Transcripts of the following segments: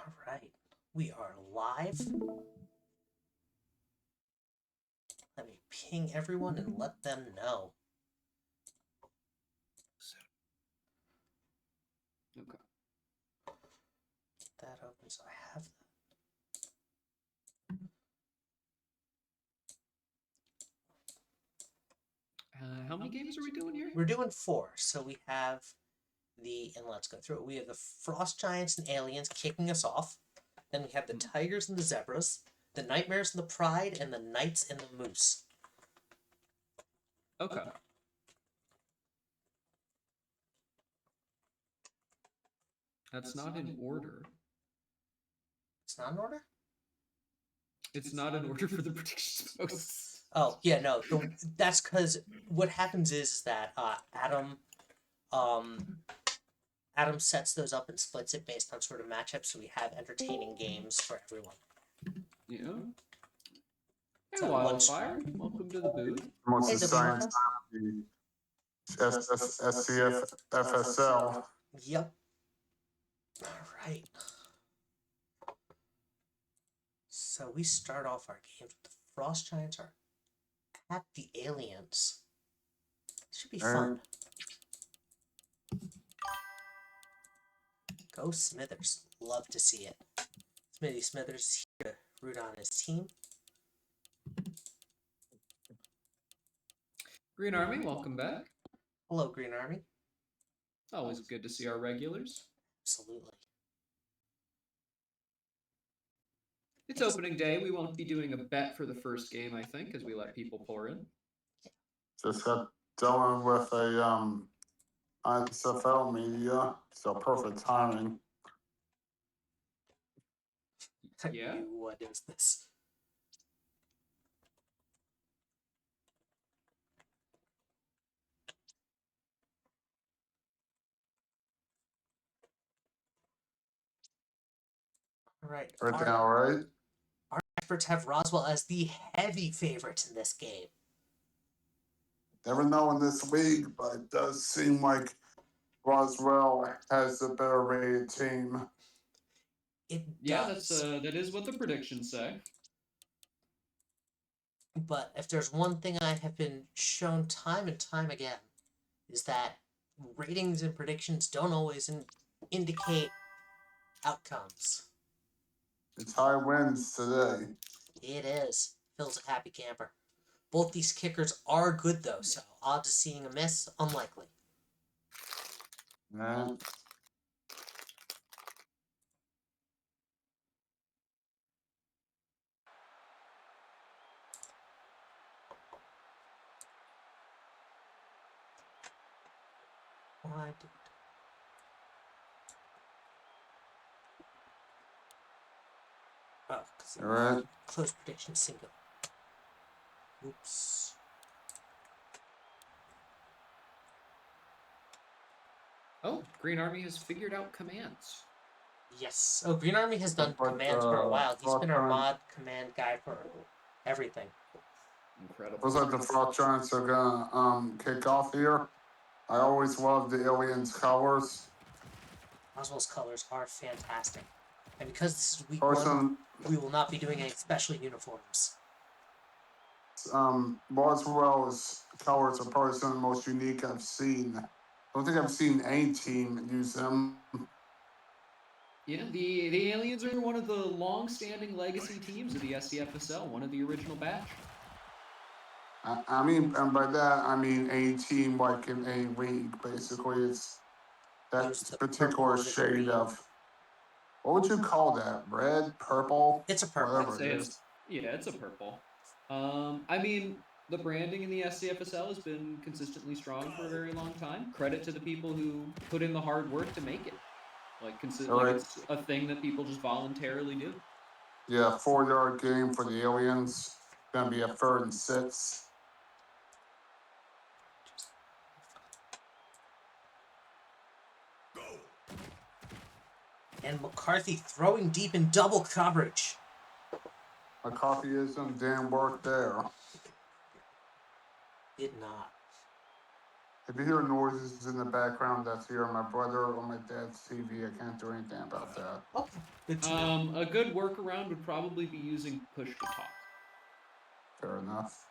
All right, we are live. Let me ping everyone and let them know. Okay. Get that open so I have that. How many games are we doing here? We're doing 4. So we have and let's go through it. We have the Frost Giants and Aliens kicking us off. Then we have the Tigers and the Zebras, the Nightmares and the Pride, and the Knights and the Moose. Okay. That's not in order. It's not in order? It's not in order for the predictions posts. Oh, yeah, no. That's because what happens is that Adam sets those up and splits it based on sort of matchups, so we have entertaining games for everyone. Yeah. Hey, So Wildfire. Welcome to the booth. Most Hey, of the science SCFSL. Yep. All right. So we start off our games with the Frost Giants are at the Aliens. Should be fun. Go Smithers. Love to see it. Smitty Smithers here to root on his team. Green Army, welcome back. Hello, Green Army. Always good to see our regulars. Absolutely. It's opening day. We won't be doing a bet for the first game, I think, as we let people pour in. Just got done with a SCFSL media, so perfect timing. Yeah. What is this? All right. Everything all right? Our experts have Roswell as the heavy favorite in this game. Never know in this league, but it does seem like Roswell has a better rated team. Yeah, that is what the predictions say. But if there's one thing I have been shown time and time again, is that ratings and predictions don't always indicate outcomes. It's high wins today. It is. Phil's a happy camper. Both these kickers are good though, so odds of seeing a miss, unlikely. Yeah. Why did... Oh, because Alright. close prediction single. Oops. Oh, Green Army has figured out commands. Yes. Oh, Green Army has done commands for a while. He's been our mod command guy for everything. Incredible. Looks like the Frost Giants are gonna kick off here. I always love the Aliens colors. Roswell's colors are fantastic. And because this is week 1, we will not be doing any special uniforms. Roswell's colors are probably some of the most unique I've seen. I don't think I've seen any team use them. Yeah, the Aliens are one of the long-standing legacy teams of the SCFSL, one of the original batch. I mean, and by that I mean a team like in a league. Basically, it's that particular shade of. What would you call that? Red, purple? It's a purple. Whatever it is. Yeah, it's a purple. I mean, the branding in the SCFSL has been consistently strong for a very long time. Credit to the people who put in the hard work to make it. Like it's a thing that people just voluntarily do. Yeah, 4-yard game for the Aliens. Gonna be a 3rd and 6. And McCarthy throwing deep in double coverage. McCarthyism didn't work there. Did not. If you hear noises in the background, that's here my brother or my dad's TV. I can't do anything about that. Okay, good to know. A good workaround would probably be using push to talk. Fair enough.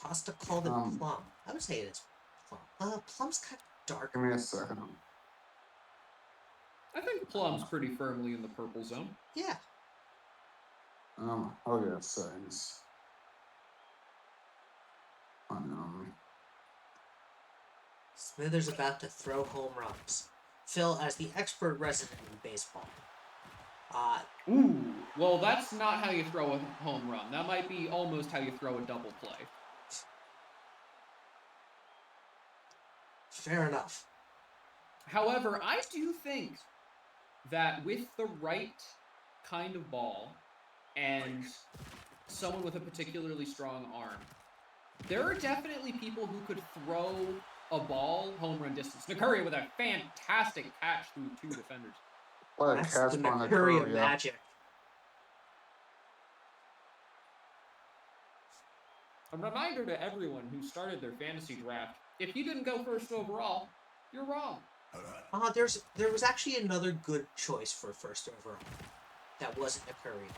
Pasta called it plum. I would say it is plum. Plum's kind of dark. Give me a second. I think plum's pretty firmly in the purple zone. Yeah. Oh yeah, settings. Smithers about to throw home runs. Phil, as the expert resident in baseball. Ooh, well, that's not how you throw a home run. That might be almost how you throw a double play. Fair enough. However, I do think that with the right kind of ball and someone with a particularly strong arm, there are definitely people who could throw a ball home run distance. Nikuria with a fantastic catch through 2 defenders. What a That's catch the on the Nikuria magic. A reminder to everyone who started their fantasy draft, if you didn't go first overall, you're wrong. There was actually another good choice for first overall. That wasn't Nikuria.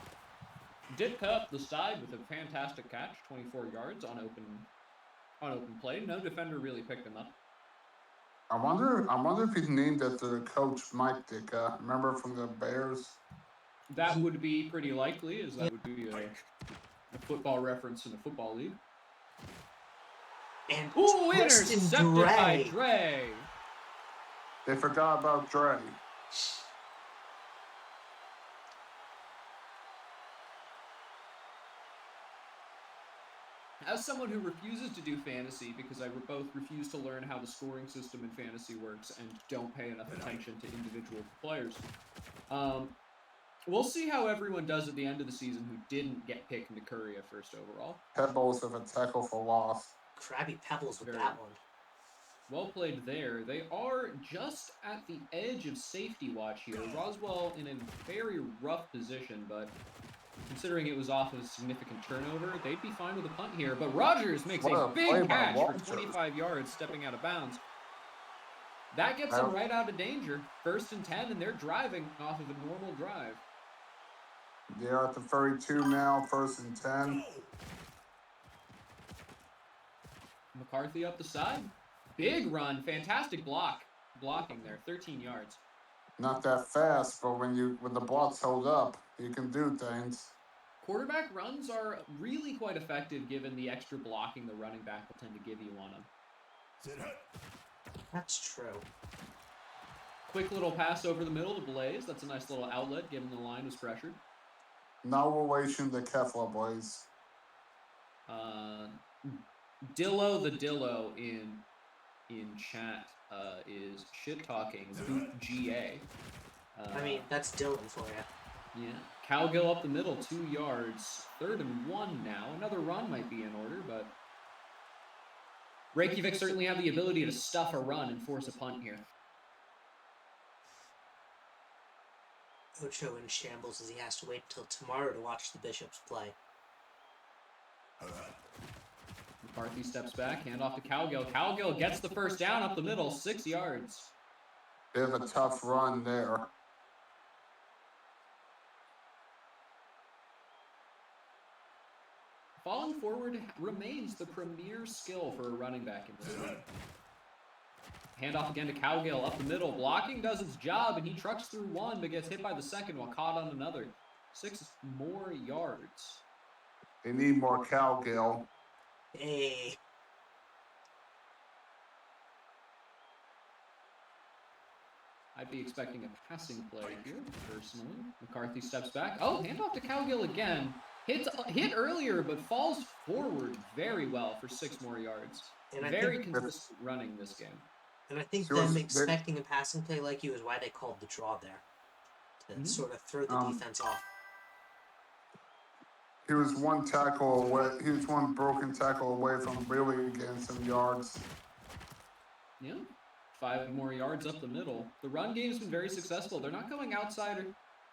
Ditka up the side with a fantastic catch, 24 yards on open play. No defender really picked him up. I wonder if he's named after coach Mike Ditka. Remember from the Bears? That would be pretty likely, as that would be a football reference in a football league. And intercepted by Dre. They forgot about Dre. As someone who refuses to do fantasy because I both refuse to learn how the scoring system in fantasy works and don't pay enough attention to individual players, we'll see how everyone does at the end of the season who didn't get picked Nikuria first overall. Pebbles with a tackle for loss. Krabby Pebbles with that one. Well played there. They are just at the edge of safety watch here. Roswell in a very rough position, but considering it was off of a significant turnover, they'd be fine with a punt here. But Rogers makes a big catch for 25 yards, stepping out of bounds. That gets them right out of danger. 1st and 10, and they're driving off of a normal drive. They're at the 32 now, 1st and 10. McCarthy up the side. Big run, fantastic blocking there, 13 yards. Not that fast, but when the blocks hold up, you can do things. Quarterback runs are really quite effective given the extra blocking the running back will tend to give you on them. That's true. Quick little pass over the middle to Blaze. That's a nice little outlet given the line was pressured. No relation to Kefla Blaze. Dillo the Dillo in chat is shit talking Boot GA. I mean, that's Dylan for you. Yeah. Cowgill up the middle, 2 yards. 3rd and 1 now. Another run might be in order, but Reykjavik certainly have the ability to stuff a run and force a punt here. Ocho in shambles as he has to wait until tomorrow to watch the Bishops play. McCarthy steps back, handoff to Cowgill. Cowgill gets the first down up the middle, 6 yards. They have a tough run there. Falling forward remains the premier skill for a running back in this league. Handoff again to Cowgill up the middle. Blocking does its job, and he trucks through 1, but gets hit by the 2nd while caught on another. 6 more yards. They need more Cowgill. Hey. I'd be expecting a passing play here, personally. McCarthy steps back. Oh, handoff to Cowgill again. Hit earlier, but falls forward very well for 6 more yards. And very consistent running this game. And I think them expecting a passing play like you is why they called the draw there. To sort of throw the defense off. He was one tackle away. He was one broken tackle away from really getting some yards. Yeah. 5 more yards up the middle. The run game's been very successful. They're not going outside or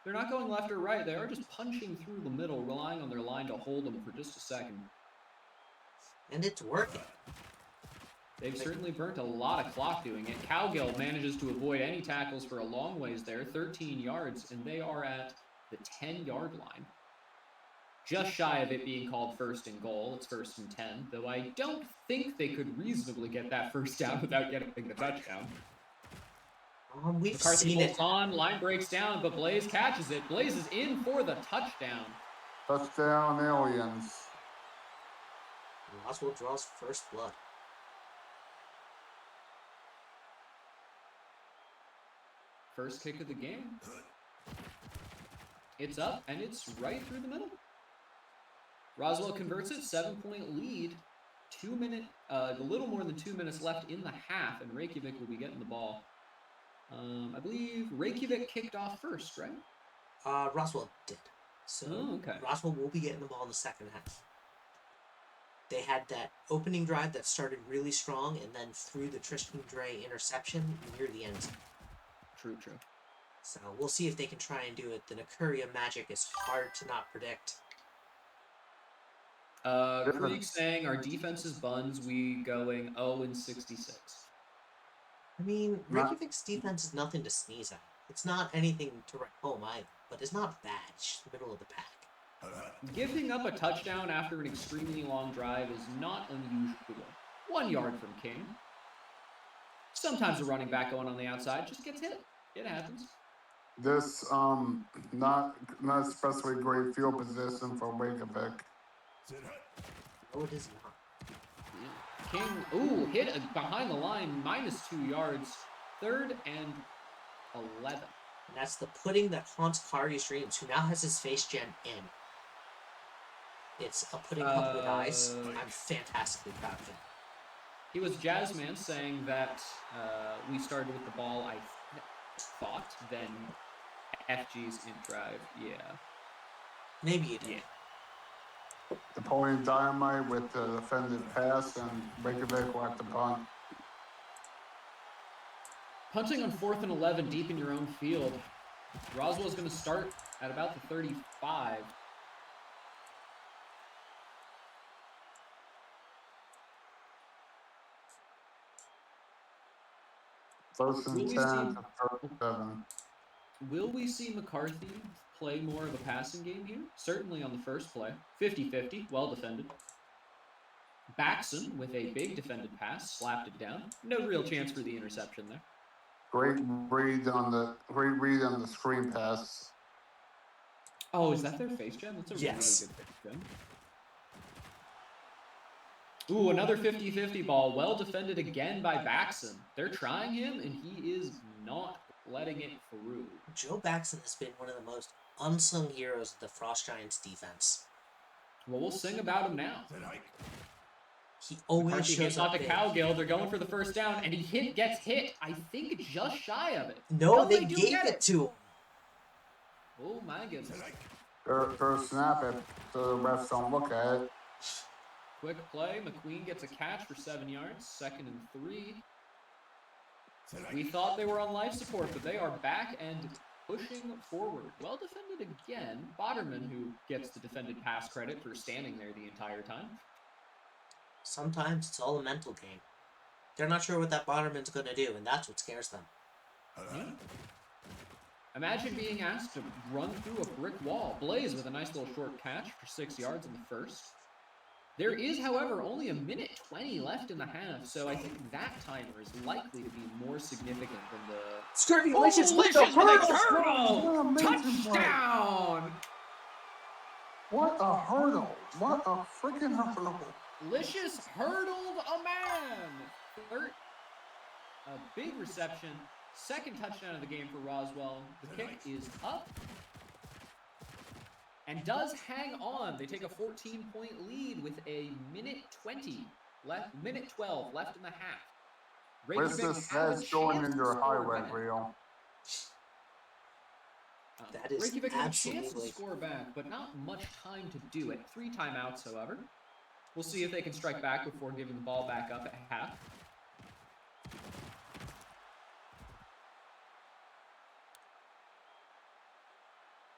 they're not going left or right. They are just punching through the middle, relying on their line to hold them for just a second. And it's working. They've certainly burnt a lot of clock doing it. Cowgill manages to avoid any tackles for a long ways there, 13 yards, and they are at the 10-yard line. Just shy of it being called first and goal. It's 1st and 10, though I don't think they could reasonably get that first down without getting the touchdown. We've McCarthy seen it. holds on, line breaks down, but Blaze catches it. Blaze is in for the touchdown. Touchdown, aliens. Roswell draws first blood. First kick of the game. It's up, and it's right through the middle. Roswell converts it, 7-point lead. A little more than 2 minutes left in the half, and Reykjavik will be getting the ball. I believe Reykjavik kicked off first, right? Roswell did. So okay. Roswell will be getting the ball in the second half. They had that opening drive that started really strong, and then threw the Tristan Dre interception near the end zone. True. So we'll see if they can try and do it. The Nakuria magic is hard to not predict. Creek saying our defense is buns. We going 0-66. I mean, Reykjavik's defense is nothing to sneeze at. It's not anything to write home either, but it's not bad. It's just middle of the pack. Giving up a touchdown after an extremely long drive is not unusual. 1 yard from King. Sometimes a running back going on the outside just gets hit. It happens. This not especially great field position for Reykjavik. No, it is not. King, hit behind the line, -2 yards. 3rd and 11. And that's the pudding that haunts Kari's dreams, who now has his face gen in. It's a pudding cup with eyes. I'm fantastically proud of him. He was Jazzman saying that we started with the ball, I thought, then FG's in drive. Yeah. Maybe you did. Yeah. Napoleon Dynamite with the defended pass, and Reykjavik will have to punt. Punting on 4th and 11 deep in your own field. Roswell's going to start at about the 35. First and 10 to 37. Will we see McCarthy play more of a passing game here? Certainly on the first play. 50-50, well defended. Baxson with a big defended pass, slapped it down. No real chance for the interception there. Great read on the screen pass. Oh, is that their face gen? That's a Yes. really good face gen. Ooh, another 50-50 ball. Well defended again by Baxson. They're trying him, and he is not letting it through. Joe Baxton has been one of the most unsung heroes of the Frost Giants defense. Well, we'll sing about him now. He always McCarthy shows hits up off a big. Cowgill. They're going for the first down, and he gets hit. I think just shy of it. No, they do gave get it to him. Oh my goodness. First snap it, so the refs don't look at it. Quick play. McQueen gets a catch for 7 yards. 2nd and 3. We thought they were on life support, but they are back and pushing forward. Well defended again. Botterman, who gets the defended pass credit for standing there the entire time. Sometimes it's all a mental game. They're not sure what that Botterman's going to do, and that's what scares them. Imagine being asked to run through a brick wall. Blaze with a nice little short catch for 6 yards in the first. There is, however, only 1:20 left in the half, so I think that timer is likely to be more significant than the... Scurvy Licious with the hurdle! Touchdown! What a hurdle! What a freaking hurdle! Licious hurdled a man! A big reception. 2nd touchdown of the game for Roswell. The kick is up. And does hang on. They take a 14-point lead with a 1:20 left, 1:12 left in the half. Where's Reykjavik this have a head going chance in to your score highway back. reel? That is Reykjavik have a chance to absolutely... score back, but not much time to do it. 3 timeouts, however. We'll see if they can strike back before giving the ball back up at half.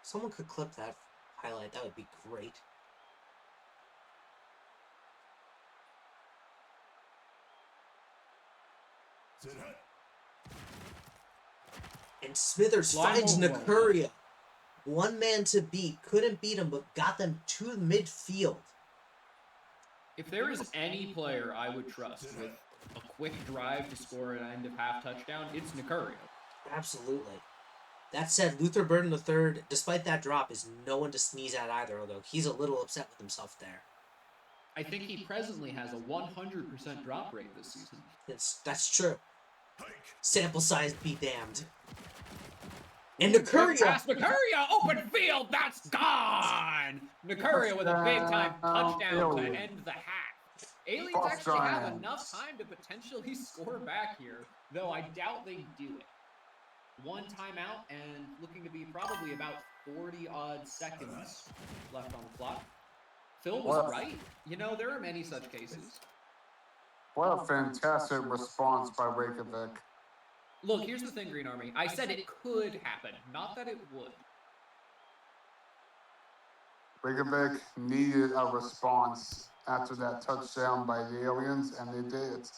Someone could clip that highlight. That would be great. And Smithers Line finds hold well. Nikuria. One man to beat. Couldn't beat him, but got them to midfield. If there is any player I would trust with a quick drive to score an end-of-half touchdown, it's Nikuria. Absolutely. That said, Luther Burden III, despite that drop, is no one to sneeze at either, although he's a little upset with himself there. I think he presently has a 100% drop rate this season. That's true. Sample size be damned. And Quick Nikuria! pass, Nikuria, open field, that's gone! Nikuria with a big-time touchdown to end the half. Aliens actually have enough time to potentially score back here, though I doubt they do it. One timeout and looking to be probably about 40-odd seconds left on the clock. Phil was right. You know, there are many such cases. What a fantastic response by Reykjavik. Look, here's the thing, Green Army. I said it could happen, not that it would. Reykjavik needed a response after that touchdown by the aliens, and they did.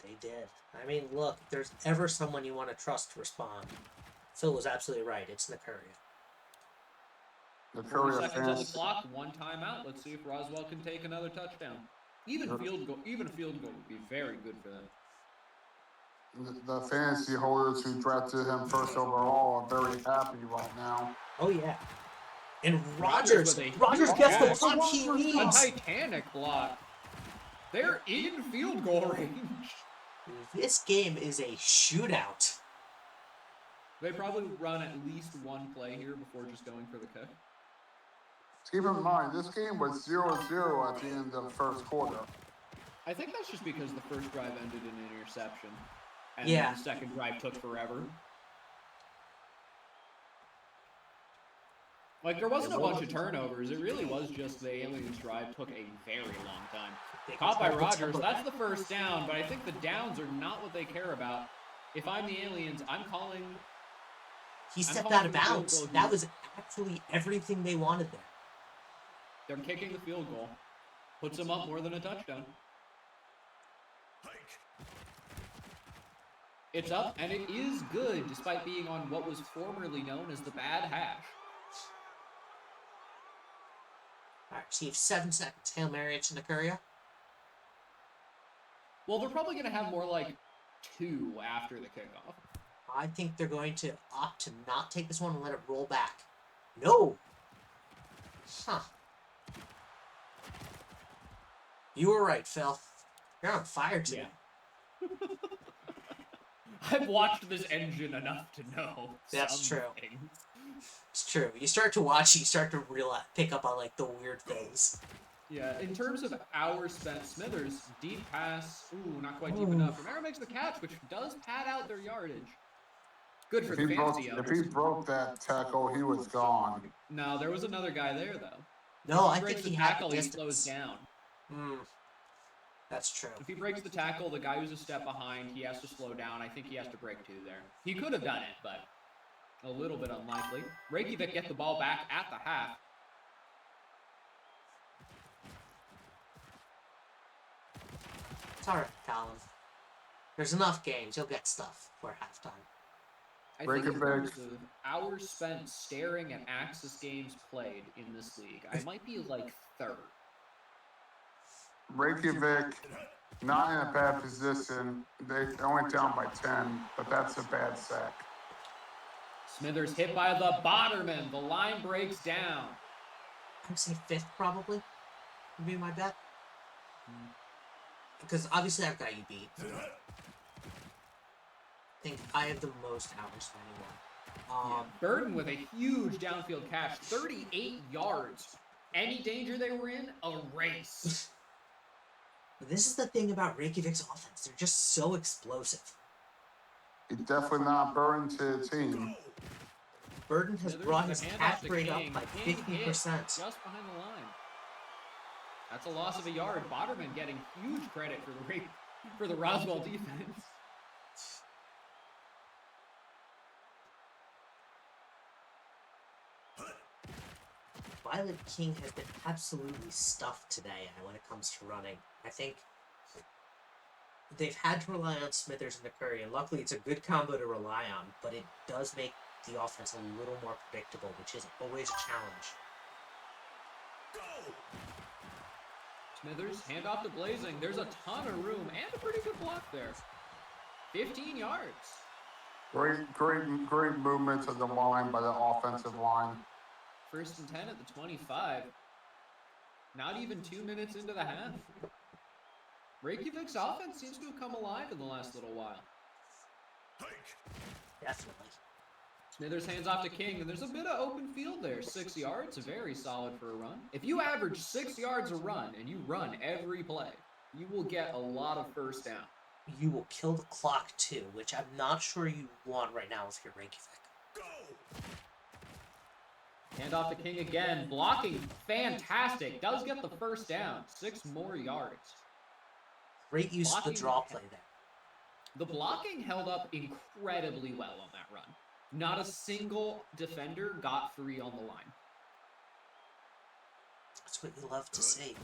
They did. I mean, look, if there's ever someone you want to trust to respond, Phil was absolutely right. It's Nikuria. Nikuria 40 seconds on the fans. clock, one timeout. Let's see if Roswell can take another touchdown. Even a field goal would be very good for them. The fantasy holders who drafted him first overall are very happy right now. Oh, yeah. And Rogers gets the block he A needs. Titanic block. They're in field goal range. This game is a shootout. They probably run at least one play here before just going for the kick. Keep in mind, this game was 0-0 at the end of the first quarter. I think that's just because the first drive ended in an interception. And Yeah. the second drive took forever. Like, there wasn't a bunch of turnovers. It really was just the aliens drive took a very long time. Caught by Rogers, that's the first down, but I think the downs are not what they care about. If I'm the aliens, I'm calling... He stepped out of bounds. That was actually everything they wanted there. They're kicking the field goal. Puts them up more than a touchdown. It's up, and it is good, despite being on what was formerly known as the bad hash. Alright, receive 7 seconds. Hail Mary to Nikuria. Well, they're probably going to have more like 2 after the kickoff. I think they're going to opt to not take this one and let it roll back. No! Huh. You were right, Phil. You're on fire today. Yeah. I've watched this engine enough to know. That's some true. things. It's true. You start to watch, you start to realize, pick up on like the weird things. Yeah, in terms of hours spent, Smithers, deep pass, ooh, not quite deep enough. Romero makes the catch, which does pad out their yardage. Good for the fantasy If he broke that tackle, he was gone. No, there was another guy there, though. No, I If he think breaks he the had tackle, the he distance. slows down. That's true. If he breaks the tackle, the guy who's a step behind, he has to slow down. I think he has to break 2 there. He could have done it, but a little bit unlikely. Reykjavik get the ball back at the half. It's alright, Colin. There's enough games. You'll get stuff for halftime. I think in terms of hours spent staring at Axis games played in this league, I might be like 3rd. Reykjavik, not in a bad position. They only down by 10, but that's a bad sack. Smithers hit by the Botterman. The line breaks down. I would say 5th probably would be my bet. Because obviously I've got you beat. I think I have the most hours for anyone. Burden with a huge downfield catch, 38 yards. Any danger they were in? Erase. But this is the thing about Reykjavik's offense. They're just so explosive. He's definitely not burned to the team. Burden has brought his catch rate up by 50%. Just behind the line. That's a loss of a yard. Botterman getting huge credit for the Roswell defense. Violet King has been absolutely stuffed today when it comes to running. I think they've had to rely on Smithers and Curry, and luckily it's a good combo to rely on, but it does make the offense a little more predictable, which is always a challenge. Smithers, handoff to Blazing. There's a ton of room and a pretty good block there. 15 yards. Great movements of the line by the offensive line. 1st and 10 at the 25. Not even 2 minutes into the half. Reykjavik's offense seems to have come alive in the last little while. Definitely. Smithers hands off to King, and there's a bit of open field there. 6 yards, very solid for a run. If you average 6 yards a run and you run every play, you will get a lot of first down. You will kill the clock too, which I'm not sure you want right now if you're Reykjavik. Hand off to King again. Blocking, fantastic. Does get the first down. 6 more yards. Great use of the draw play there. The blocking held up incredibly well on that run. Not a single defender got free on the line. That's what you love to see.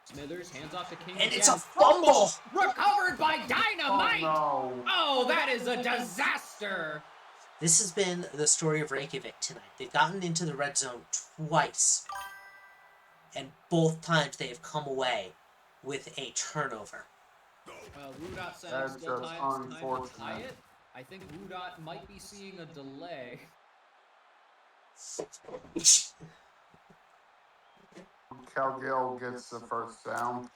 Smithers hands off to King And again. it's a fumble! Recovered by Dynamite! Oh, no. Oh, that is a disaster! This has been the story of Reykjavik tonight. They've gotten into the red zone twice. And both times they have come away with a turnover. Woodot said That's still just time to tie unfortunate. it. I think Woodot might be seeing a delay. Calgill gets the first down.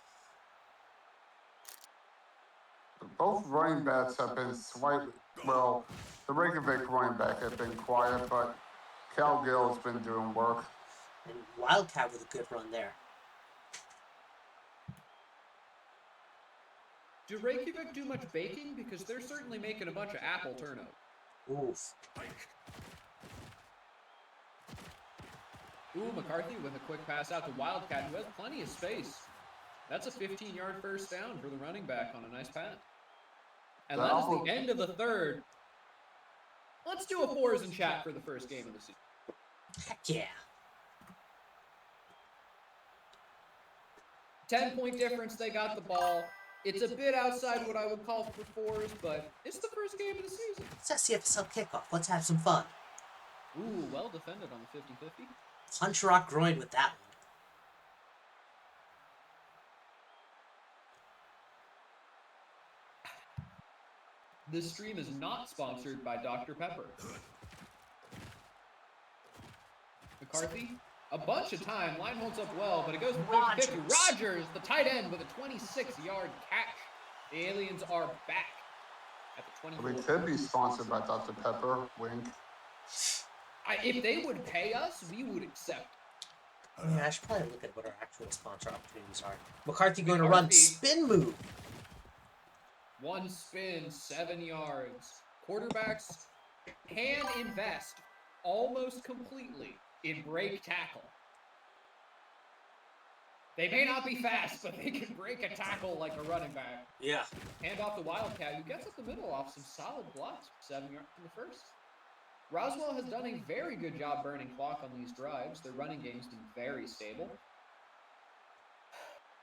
Both running backs have been slightly, well, the Reykjavik running back has been quiet, but Calgill has been doing work. And Wildcat with a good run there. Do Reykjavik do much baking? Because they're certainly making a bunch of apple turnovers. Oof. Ooh, McCarthy with a quick pass out to Wildcat, who has plenty of space. That's a 15-yard first down for the running back on a nice pass. And that is the end of the third. Let's do a fours in chat for the first game of the season. Heck yeah. 10-point difference, they got the ball. It's a bit outside what I would call for fours, but it's the first game of the season. It's SCFSL kickoff. Let's have some fun. Ooh, well defended on the 50-50. Punch rock groin with that one. This stream is not sponsored by Dr. Pepper. McCarthy, a bunch of time. Line holds up well, but it goes for 50. Rogers, the tight end, with a 26-yard catch. The Aliens are back at the 24. We could be sponsored by Dr. Pepper, wink. If they would pay us, we would accept. Yeah, I should probably look at what our actual sponsor opportunities are. McCarthy going to run spin move. One spin, 7 yards. Quarterbacks can invest almost completely in break tackle. They may not be fast, but they can break a tackle like a running back. Yeah. Hand off to Wildcat, who gets up the middle off some solid blocks. 7 yards in the first. Roswell has done a very good job burning clock on these drives. Their running game's been very stable.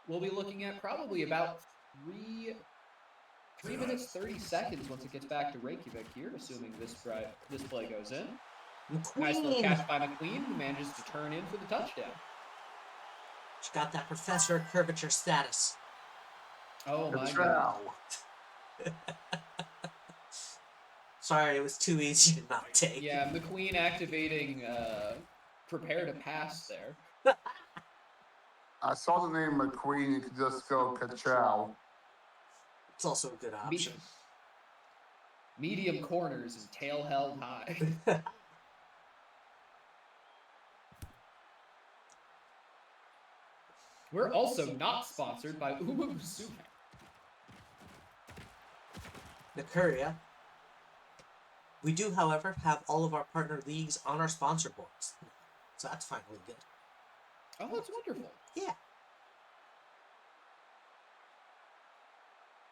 We'll be looking at probably about 3 minutes, 30 seconds once it gets back to Reykjavik here, assuming this play goes in. McQueen. Nice little catch by McQueen, who manages to turn in for the touchdown. She got that professor of curvature status. Oh my god. Ciao. Sorry, it was too easy to not take. Yeah, McQueen activating prepare to pass there. I saw the name McQueen, you could just go ka-chow. It's also a good option. Medium corners and tail held high. We're also not sponsored by Uma Musume. The Courier. We do, however, have all of our partner leagues on our sponsor boards. So that's finally good. Oh, that's wonderful. Yeah.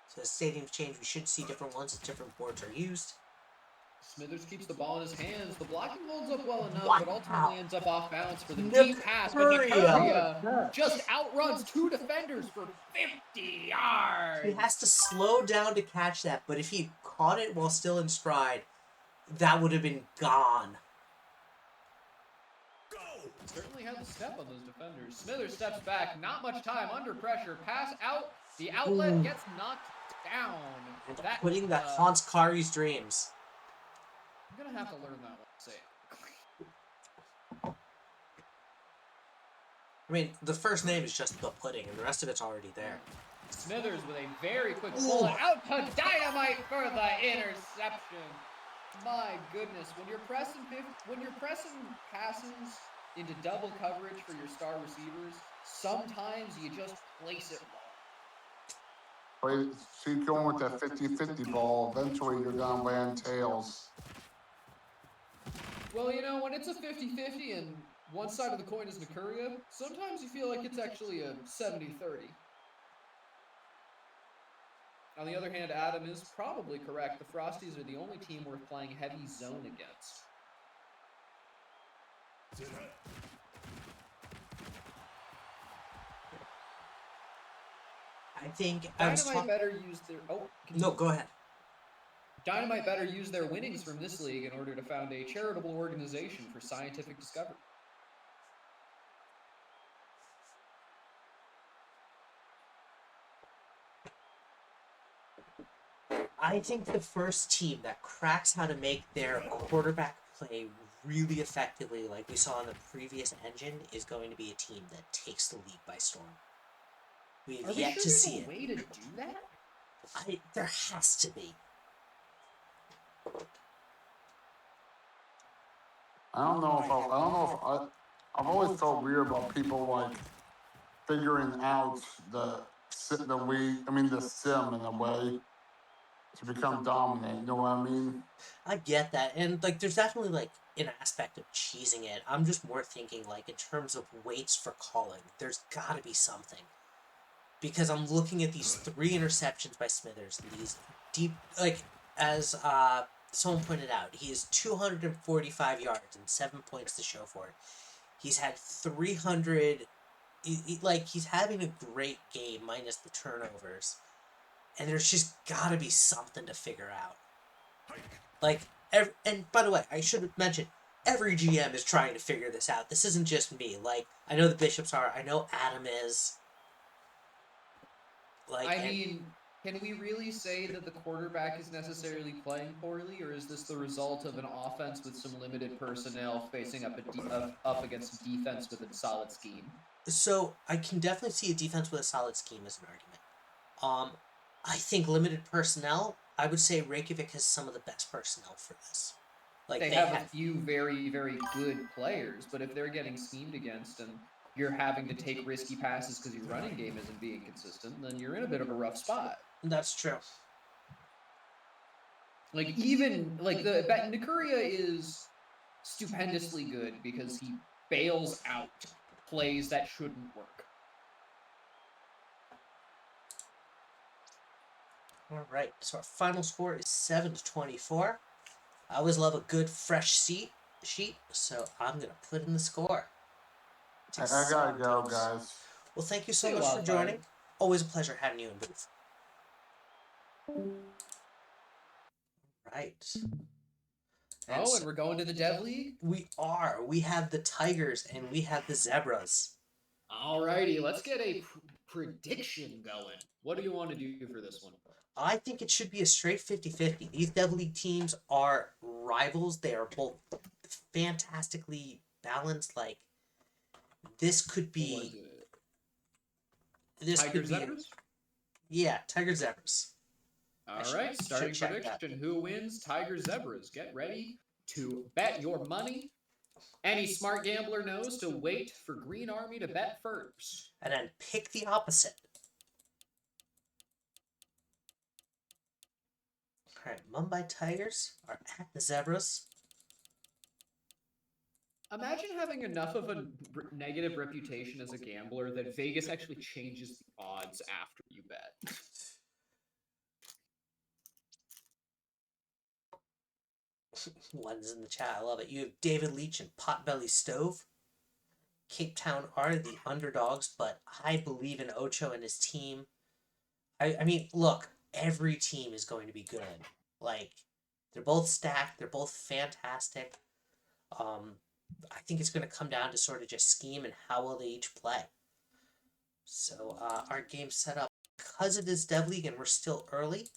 So as stadiums change, we should see different ones as different boards are used. Smithers keeps the ball in his hands. The blocking holds up well enough, Wow. but ultimately ends up off balance for the Nicuria. deep pass. But Nicuria just outruns 2 defenders for 50 yards. He has to slow down to catch that, but if he caught it while still in stride, that would have been gone. Certainly had the step on those defenders. Smithers steps back, not much time, under pressure, pass out, the outlet gets knocked down. And putting that haunts Kari's dreams. I'm gonna have to learn that one. Say it. I mean, the first name is just the pudding, and the rest of it's already there. Smithers with a very quick bullet out to Dynamite for the interception. My goodness, when you're pressing passes into double coverage for your star receivers, sometimes you just place it wrong. But keep going with that 50-50 ball. Eventually, you're going to land tails. Well, you know, when it's a 50-50 and one side of the coin is Nicuria, sometimes you feel like it's actually a 70-30. On the other hand, Adam is probably correct. The Frosties are the only team worth playing heavy zone against. I think Dynamite better use their... No, go ahead. Dynamite better use their winnings from this league in order to found a charitable organization for scientific discovery. I think the first team that cracks how to make their quarterback play really effectively, like we saw in the previous engine, is going to be a team that takes the league by storm. We've yet to see it. Are we sure there's a way to do that? There has to be. I've always felt weird about people like figuring out the sim in a way to become dominant. You know what I mean? I get that, and like, there's definitely like an aspect of cheesing it. I'm just more thinking like in terms of weights for calling. There's got to be something, because I'm looking at these 3 interceptions by Smithers, and these deep, like, as someone pointed out, he has 245 yards and 7 points to show for it. He's had 300. He's having a great game minus the turnovers. And there's just gotta be something to figure out. Like, and by the way, I should have mentioned, every GM is trying to figure this out. This isn't just me. Like, I know the Bishops are. I know Adam is. Can we really say that the quarterback is necessarily playing poorly, or is this the result of an offense with some limited personnel facing up against a defense with a solid scheme? So, I can definitely see a defense with a solid scheme as an argument. I think limited personnel, I would say Reykjavik has some of the best personnel for this. Like, they have a few very, very good players, but if they're getting schemed against and you're having to take risky passes because your running game isn't being consistent, then you're in a bit of a rough spot. That's true. Like, even, like, Nicuria is stupendously good because he bails out plays that shouldn't work. All right, so our final score is 7-24. I always love a good fresh sheet, so I'm gonna put in the score. I gotta go, guys. Well, thank you so much for joining. Always a pleasure having you in booth. Right. And we're going to the Dev League? We are. We have the Tigers and we have the Zebras. Alrighty, let's get a prediction going. What do you want to do for this one? I think it should be a straight 50-50. These Dev League teams are rivals. They are both fantastically balanced. Like, this could be... Tiger Zebras? Yeah, Tiger Zebras. Alright, starting prediction. Who wins? Tiger Zebras. Get ready to bet your money. Any smart gambler knows to wait for Green Army to bet first. And then pick the opposite. Alright, Mumbai Tigers are at the Zebras. Imagine having enough of a negative reputation as a gambler that Vegas actually changes the odds after you bet. One's in the chat. I love it. You have David Leach and Potbelly Stove. Cape Town are the underdogs, but I believe in Ocho and his team. I mean, look, every team is going to be good. Like, they're both stacked. They're both fantastic. I think it's going to come down to sort of just scheme and how well they each play. So our game set up, because it is Dev League and we're still early,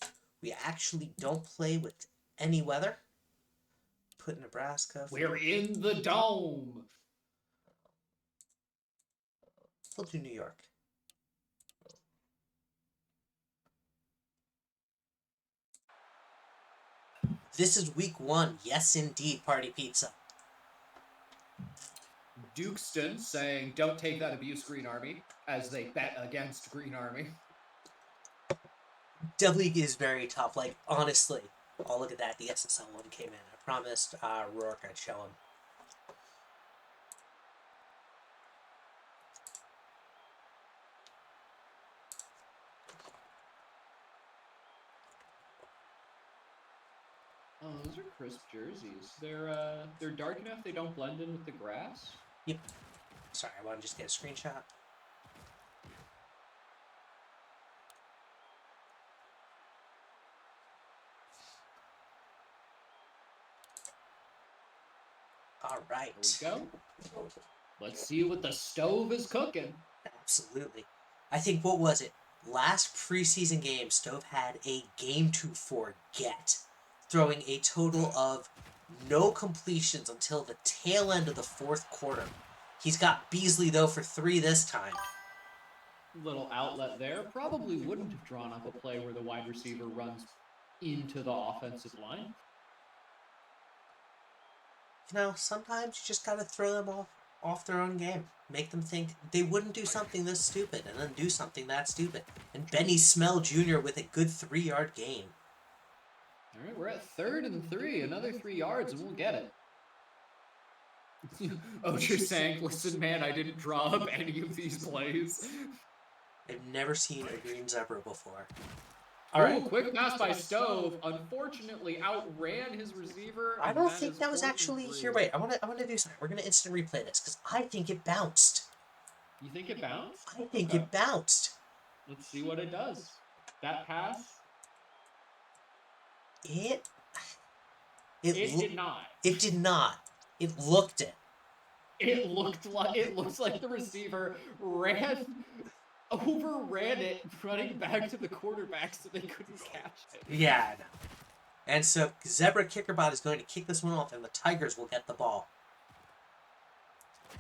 we actually don't play with any weather. Put Nebraska. We're in the dome. We'll do New York. This is week 1. Yes, indeed, Party Pizza. Dukeston saying, don't take that abuse, Green Army, as they bet against Green Army. Dev League is very tough. Like, honestly. Oh, look at that. The SSL one came in. I promised Rourke I'd show him. Oh, those are crisp jerseys. They're dark enough they don't blend in with the grass. Yep. Sorry, I want to just get a screenshot. All right. There we go. Let's see what the stove is cooking. Absolutely. I think, what was it? Last preseason game, Stove had a game to forget, throwing a total of no completions until the tail end of the 4th quarter. He's got Beasley, though, for 3 this time. Little outlet there. Probably wouldn't have drawn up a play where the wide receiver runs into the offensive line. You know, sometimes you just got to throw them off their own game. Make them think they wouldn't do something this stupid and then do something that stupid. And Benny Smell Jr. with a good 3-yard gain. All right, we're at 3rd and 3. Another 3 yards and we'll get it. Ocher saying, listen, man, I didn't draw up any of these plays. I've never seen a green zebra before. All right, quick pass by Stove. Unfortunately, outran his receiver. I don't think that was actually here. Wait, I want to do something. We're gonna instant replay this because I think it bounced. You think it bounced? I think it bounced. Let's see what it does. That pass. It did not. It did not. It looked it. It looks like the receiver overran it, running back to the quarterback so they couldn't catch it. Yeah. No. And so Zebra Kickerbot is going to kick this one off, and the Tigers will get the ball.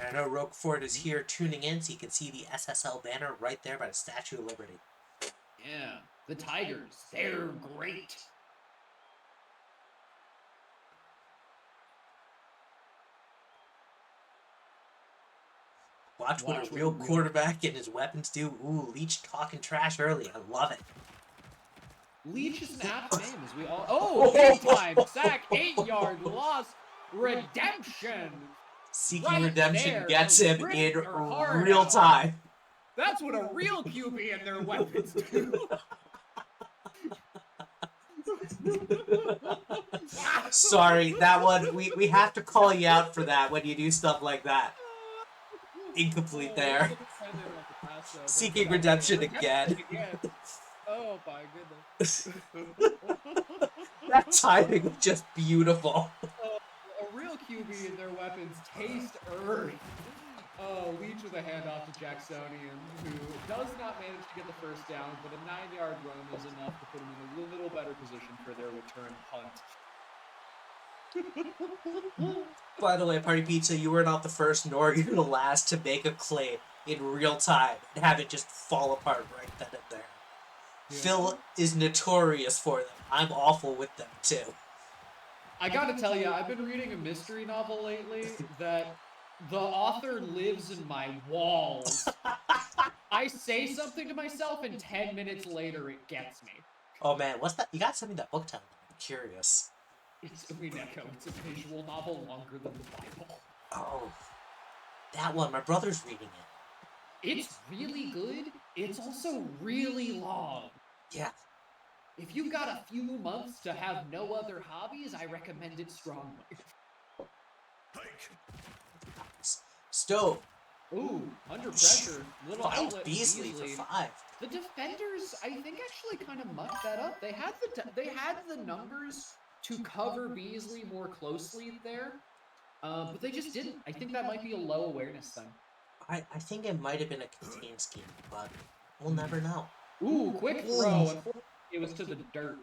And I know Roquefort is here tuning in, so you can see the SSL banner right there by the Statue of Liberty. Yeah, the Tigers, they're great. Watch what a real quarterback and his weapons do. Ooh, Leach talking trash early. I love it. Leach is an apt name, as we all... Oh, big time! Sack, 8-yard loss. Redemption! Seeking Right redemption there, gets him ripped in their heart real out. time. That's what a real QB and their weapons do. Sorry, that one, we have to call you out for that when you do stuff like that. Incomplete there. Seeking redemption again. Oh my goodness. That timing was just beautiful. A real QB and their weapons taste earth. Oh, Leach with a handoff to Jacksonian, who does not manage to get the first down, but a 9-yard run is enough to put him in a little better position for their return punt. By the way, Party Pizza, you were not the first nor you're the last to make a claim in real time and have it just fall apart right then and there. Yeah. Phil is notorious for them. I'm awful with them, too. I gotta tell you, I've been reading a mystery novel lately that the author lives in my walls. I say something to myself, and 10 minutes later, it gets me. Oh, man, what's that? You got something that book title. I'm curious. It's a visual novel longer than the Bible. Oh, that one. My brother's reading it. It's really good. It's also really long. Yeah. If you've got a few months to have no other hobbies, I recommend it strongly. Stove. Ooh, under pressure. Little Find outlet Beasley for 5. The defenders, I think, actually kind of mucked that up. They had the numbers to cover Beasley more closely there, but they just didn't. I think that might be a low awareness thing. I think it might have been a contain scheme, but we'll never know. Ooh, quick throw. Unfortunately, it was to the dirt.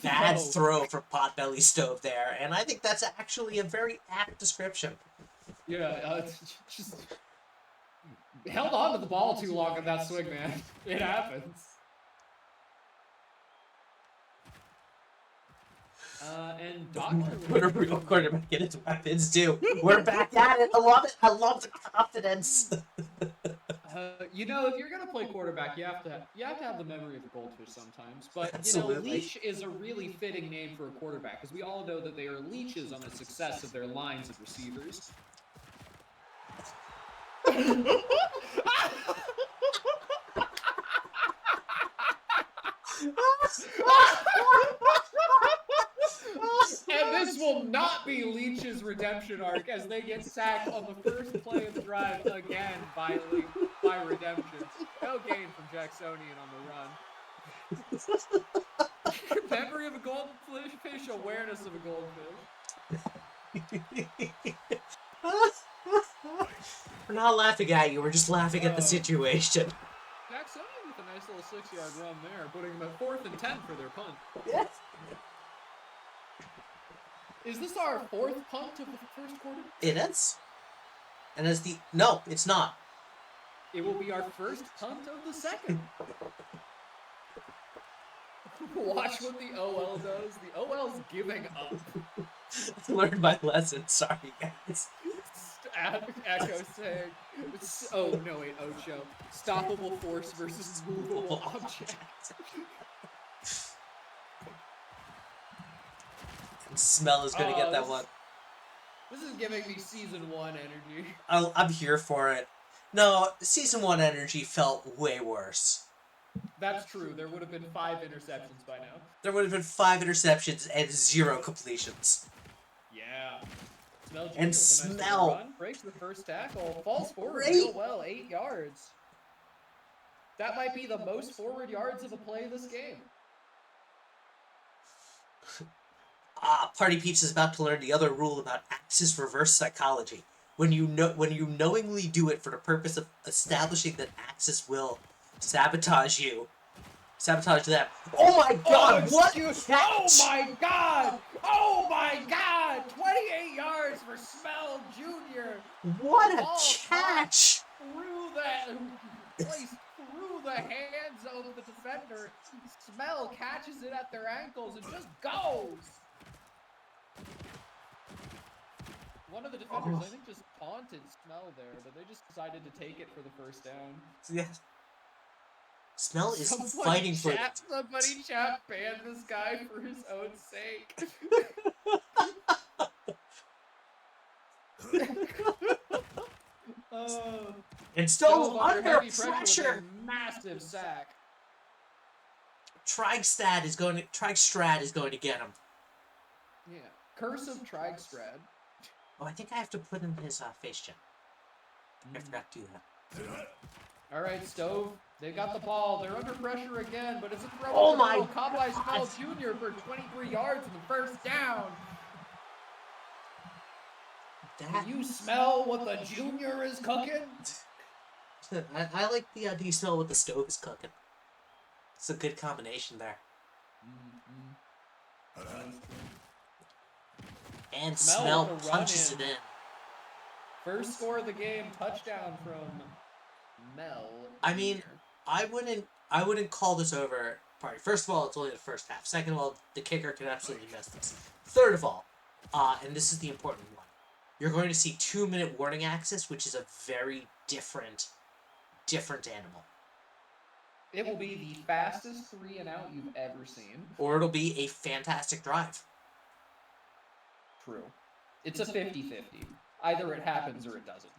Bad throw from Potbelly Stove there, and I think that's actually a very apt description. Yeah, just held on to the ball too long in that swing, man. It happens. And Doctor Put a real quarterback in his weapons too. We're back at it. I love it. I love the confidence. You know, if you're gonna play quarterback, you have to have the memory of a goldfish sometimes. But Absolutely. you know, leech is a really fitting name for a quarterback because we all know that they are leeches on the success of their lines of receivers. And this will not be Leach's redemption arc as they get sacked on the first play of the drive again by redemption. No gain from Jacksonian on the run. Memory of a goldfish, awareness of a goldfish. We're not laughing at you. We're just laughing at the situation. Jacksonian with a nice little 6-yard run there, putting them at 4th and 10 for their punt. Yes. Is this our 4th punt of the first quarter? It is. And as the... No, it's not. It will be our first punt of the second. Watch what the OL does. The OL's giving up. Learned my lesson. Sorry, guys. Echo saying, oh, no, wait, Ocho. Stoppable force versus movable object. Smell is going to get that one. This is giving me season 1 energy. I'm here for it. No, season 1 energy felt way worse. That's true. There would have been 5 interceptions by now. There would have been 5 interceptions and 0 completions. Yeah. Smell and Smell run, breaks the first tackle, falls forward Great. real well, 8 yards. That might be the most forward yards of a play this game. Party Peach is about to learn the other rule about Axis reverse psychology. When you knowingly do it for the purpose of establishing that Axis will sabotage you, sabotage them. Oh my God! What catch? Oh my God! Oh my God! 28 yards for Smell Jr. What a catch! Through the hands of the defender. Smell catches it at their ankles and just goes. One of the defenders, I think, just taunted Smell there, but they just decided to take it for the first down. Yeah. Smell is fighting for it. Somebody chat banned this guy for his own sake. And still under pressure pressure. with a massive sack. Trigstrad is going to get him. Yeah. Curse of Trigstrad. Oh, I think I have to put in his face gem. I forgot to do that. All right, Stove. They got the ball. They're under pressure again, but it's a throw. Oh my Cobbeye Smell Jr. for 23 yards and the first down. Can you smell what the junior is cooking? I like the do you smell what the stove is cooking? It's a good combination there. And Smell punches it in. First score of the game, touchdown from Mel. I mean, I wouldn't call this over party. First of all, it's only the first half. Second of all, the kicker can absolutely miss this. Third of all, and this is the important one, you're going to see 2-minute warning access, which is a very different animal. It will be the fastest 3 and out you've ever seen. Or it'll be a fantastic drive. True. It's a 50-50. Either it happens or it doesn't.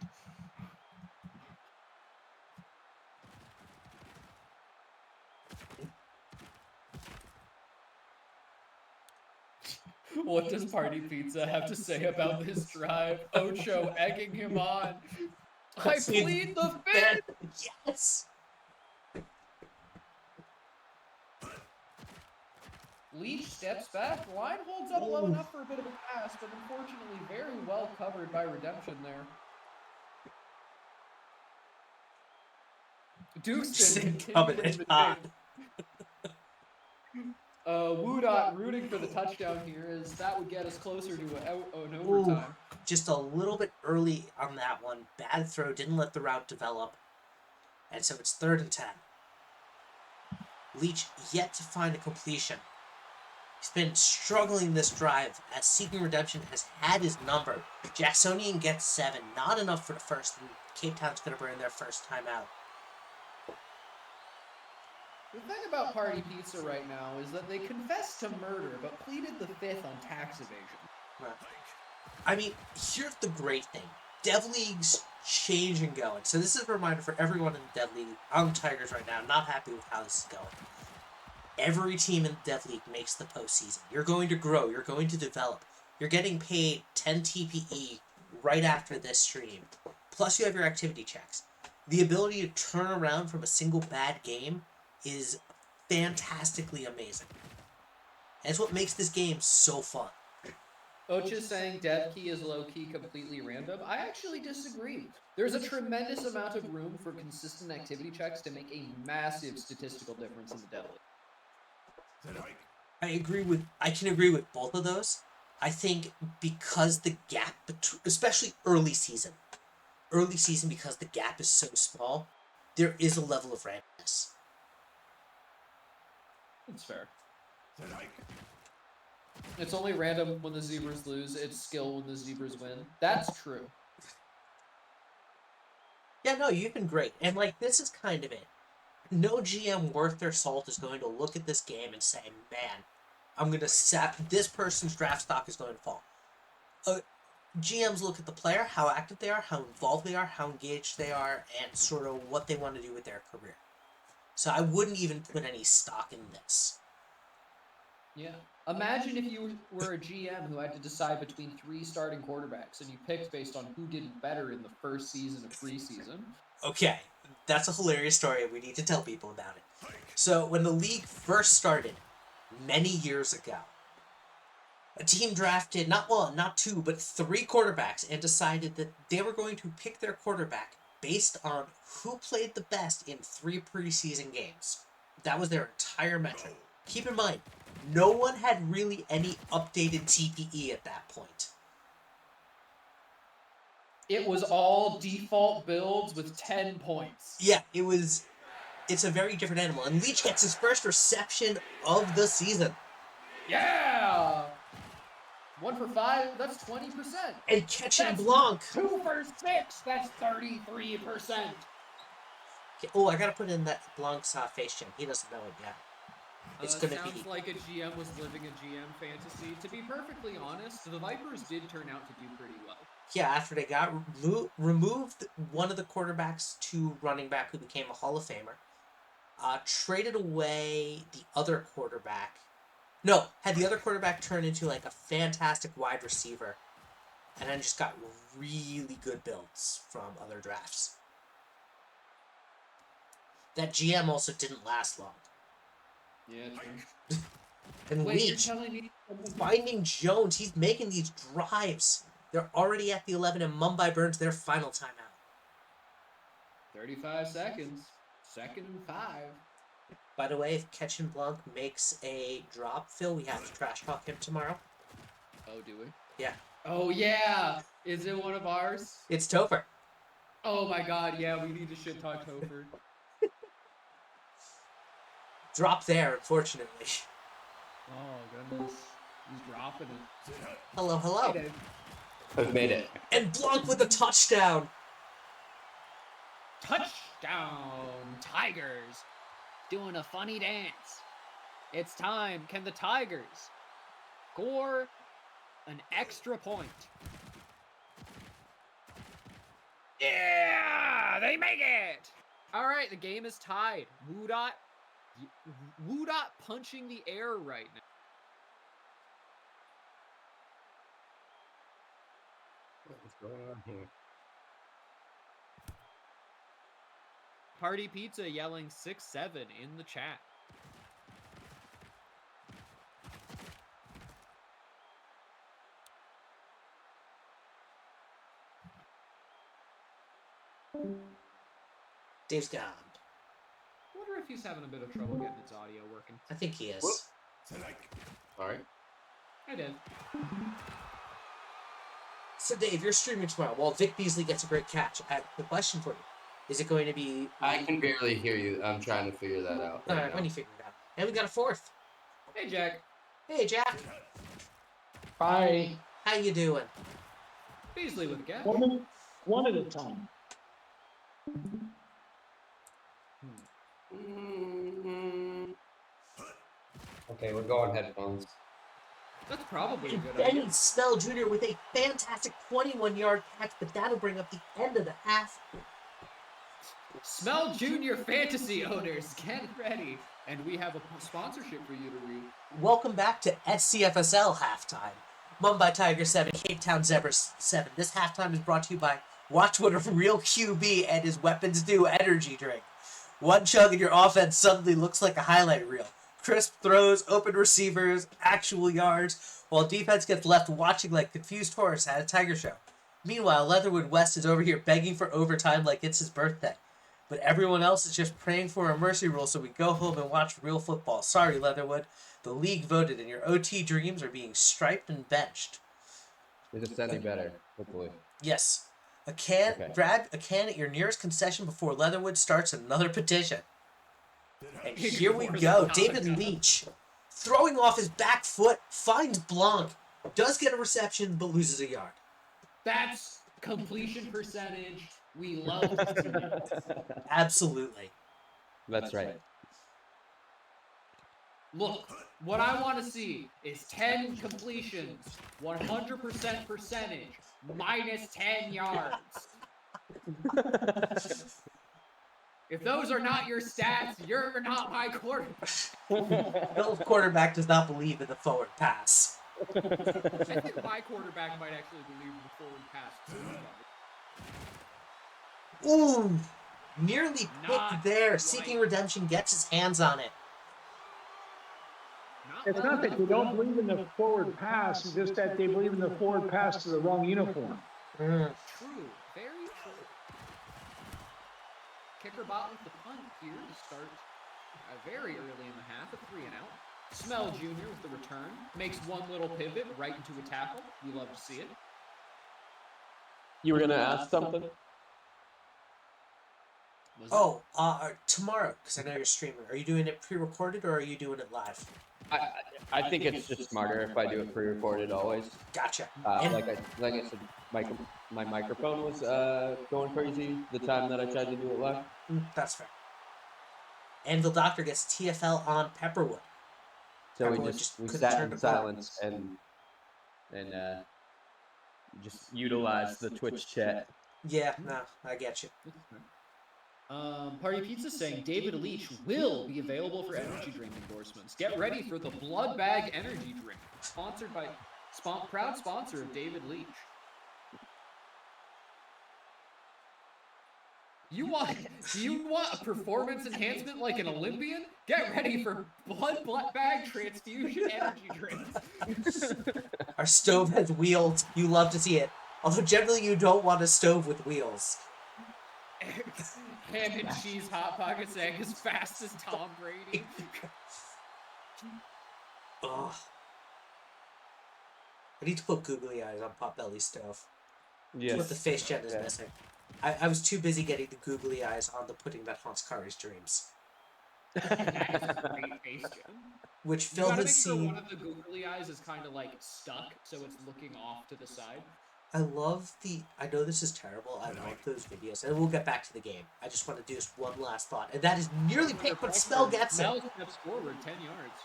What does Party Pizza have to say about this drive? Ocho egging him on. I plead the fifth! Yes! Leach steps back. The line holds up low enough for a bit of a pass, but unfortunately very well covered by Redemption there. Deuxton coming continuing in the hot. Woodot rooting for the touchdown here, as that would get us closer to an overtime. Just a little bit early on that one. Bad throw, didn't let the route develop. And so it's 3rd and 10. Leach yet to find a completion. He's been struggling this drive as Seeking Redemption has had his number. Jacksonian gets 7, not enough for the first, and Cape Town's going to burn their first time out. The thing about Party Pizza right now is that they confessed to murder, but pleaded the fifth on tax evasion. I mean, here's the great thing. Dev League's change and going. So this is a reminder for everyone in the Dev League. I'm Tigers right now. Not happy with how this is going. Every team in the Dev League makes the postseason. You're going to grow. You're going to develop. You're getting paid 10 TPE right after this stream. Plus you have your activity checks. The ability to turn around from a single bad game is fantastically amazing. And it's what makes this game so fun. Ocha's saying dev key is low-key completely random. I actually disagree. There's a tremendous amount of room for consistent activity checks to make a massive statistical difference in the dev league. I can agree with both of those. I think because the gap between, especially early season because the gap is so small, there is a level of randomness. That's fair. It's only random when the Zebras lose. It's skill when the Zebras win. That's true. Yeah, no, you've been great. And, this is kind of it. No GM worth their salt is going to look at this game and say, man, I'm going to this person's draft stock is going to fall. GMs look at the player, how active they are, how involved they are, how engaged they are, and sort of what they want to do with their career. So I wouldn't even put any stock in this. Yeah. Imagine if you were a GM who had to decide between 3 starting quarterbacks and you picked based on who did better in the first season of preseason. Okay, that's a hilarious story. We need to tell people about it. So when the league first started, many years ago, a team drafted not 2, but 3 quarterbacks and decided that they were going to pick their quarterback based on who played the best in 3 preseason games. That was their entire metric. Keep in mind, no one had really any updated TPE at that point. It was all default builds with 10 points. Yeah, it's a very different animal. And Leach gets his first reception of the season. Yeah! 1 for 5, that's 20%. And catching Blanc. 2 for 6, that's 33%. Oh, I gotta put in that Blanc's face gem. He doesn't know it yet. It's gonna sounds be like a GM was living a GM fantasy. To be perfectly honest, the Vipers did turn out to do pretty well. Yeah, after they got removed one of the quarterbacks to running back who became a Hall of Famer, traded away the other quarterback. No, had the other quarterback turn into a fantastic wide receiver, and then just got really good builds from other drafts. That GM also didn't last long. Yeah, true. And Wait, Leach, you're telling me finding Jones, he's making these drives. They're already at the 11, and Mumbai burns their final timeout. 35 seconds. 2nd and 5. By the way, if Ketchin Blanc makes a drop, Phil, we have to trash talk him tomorrow. Oh, do we? Yeah. Oh, yeah! Is it one of ours? It's Topher. Oh my god, yeah, we need to shit talk Topher. Drop there, unfortunately. Oh, goodness. He's dropping it. Hello. I've made it. And Blanc with a touchdown. Touchdown, Tigers. Doing a funny dance. It's time. Can the Tigers score an extra point? Yeah, they make it. All right, the game is tied. Woodot punching the air right now. going on here? Party Pizza yelling 6-7 in the chat. Dave's gone. I wonder if he's having a bit of trouble getting his audio working. I think he is. Whoop. All right. Hi, Dave. So, Dave, you're streaming tomorrow. Well, Vic Beasley gets a great catch. I have the question for you. Is it going to be... I can barely hear you. I'm trying to figure that out. All right, when you figure it out. And we got a fourth. Hey, Jack. Hey, Jack. Hi. How you doing? Beasley with a catch. One at a time. Okay, we're going headphones. That's probably a And good idea. Benny Snell Jr. with a fantastic 21-yard catch, but that'll bring up the end of the half. Smell Junior fantasy owners, get ready. And we have a sponsorship for you to read. Welcome back to SCFSL halftime. Mumbai Tiger 7, Cape Town Zebras 7. This halftime is brought to you by Watch What a Real QB and His Weapons Do energy drink. One chug and your offense suddenly looks like a highlight reel. Crisp throws, open receivers, actual yards, while defense gets left watching like confused tourists at a tiger show. Meanwhile, Leatherwood West is over here begging for overtime like it's his birthday. But everyone else is just praying for a mercy rule so we go home and watch real football. Sorry, Leatherwood. The league voted and your OT dreams are being striped and benched. Is it any better? Hopefully. Yes. Grab a can at your nearest concession before Leatherwood starts another petition. And here we go. David Leach, throwing off his back foot, finds Blanc, does get a reception, but loses a yard. That's completion percentage. We love to see it. Absolutely. That's right. Look, what I want to see is 10 completions, 100% percentage, minus 10 yards. If those are not your stats, you're not my quarterback. Bill's quarterback does not believe in the forward pass. I think my quarterback might actually believe in the forward pass. Ooh, nearly Not picked there. right. Seeking Redemption gets his hands on it. It's not that they don't believe in the forward pass, it's just that they believe in the forward pass to the wrong uniform. Mm. True, very true. Kicker bot with the punt here to start very early in the half, a 3-and-out. Smell Jr. with the return, makes one little pivot right into a tackle. You love to see it. You were gonna ask something? Was Oh, tomorrow, because I know you're streaming. Are you doing it pre-recorded or are you doing it live? I think it's just smarter if I do it pre-recorded always. Gotcha. Like I said, my microphone was going crazy the time that I tried to do it live. That's fair. Anvil Doctor gets TFL on Pepperwood. So Pepperwood we just couldn't sat turn in the silence and just utilized the Twitch chat. Yeah, no, I get you. Party Pizza saying David Leach will be available for energy drink endorsements. Get ready for the Blood Bag Energy Drink, sponsored by proud sponsor of David Leach. Do you want a performance enhancement like an Olympian? Get ready for Blood Bag Transfusion Energy Drinks. Our stove has wheels. You love to see it. Although generally you don't want a stove with wheels. Ham and cheese hot pocket saying as fast as Tom Brady. Ugh. I need to put googly eyes on Potbelly's stove. Yes. What the face gen is missing. I was too busy getting the googly eyes on the pudding that haunts Kari's dreams. That is great face gen. Which You Phil gotta has make sure seen. one of the googly eyes is kind of like stuck, so it's looking off to the side. I love the. I know this is terrible. I love those videos, and we'll get back to the game. I just want to do just one last thought, and that is nearly picked, but Spell gets it. Smell steps forward 10 yards.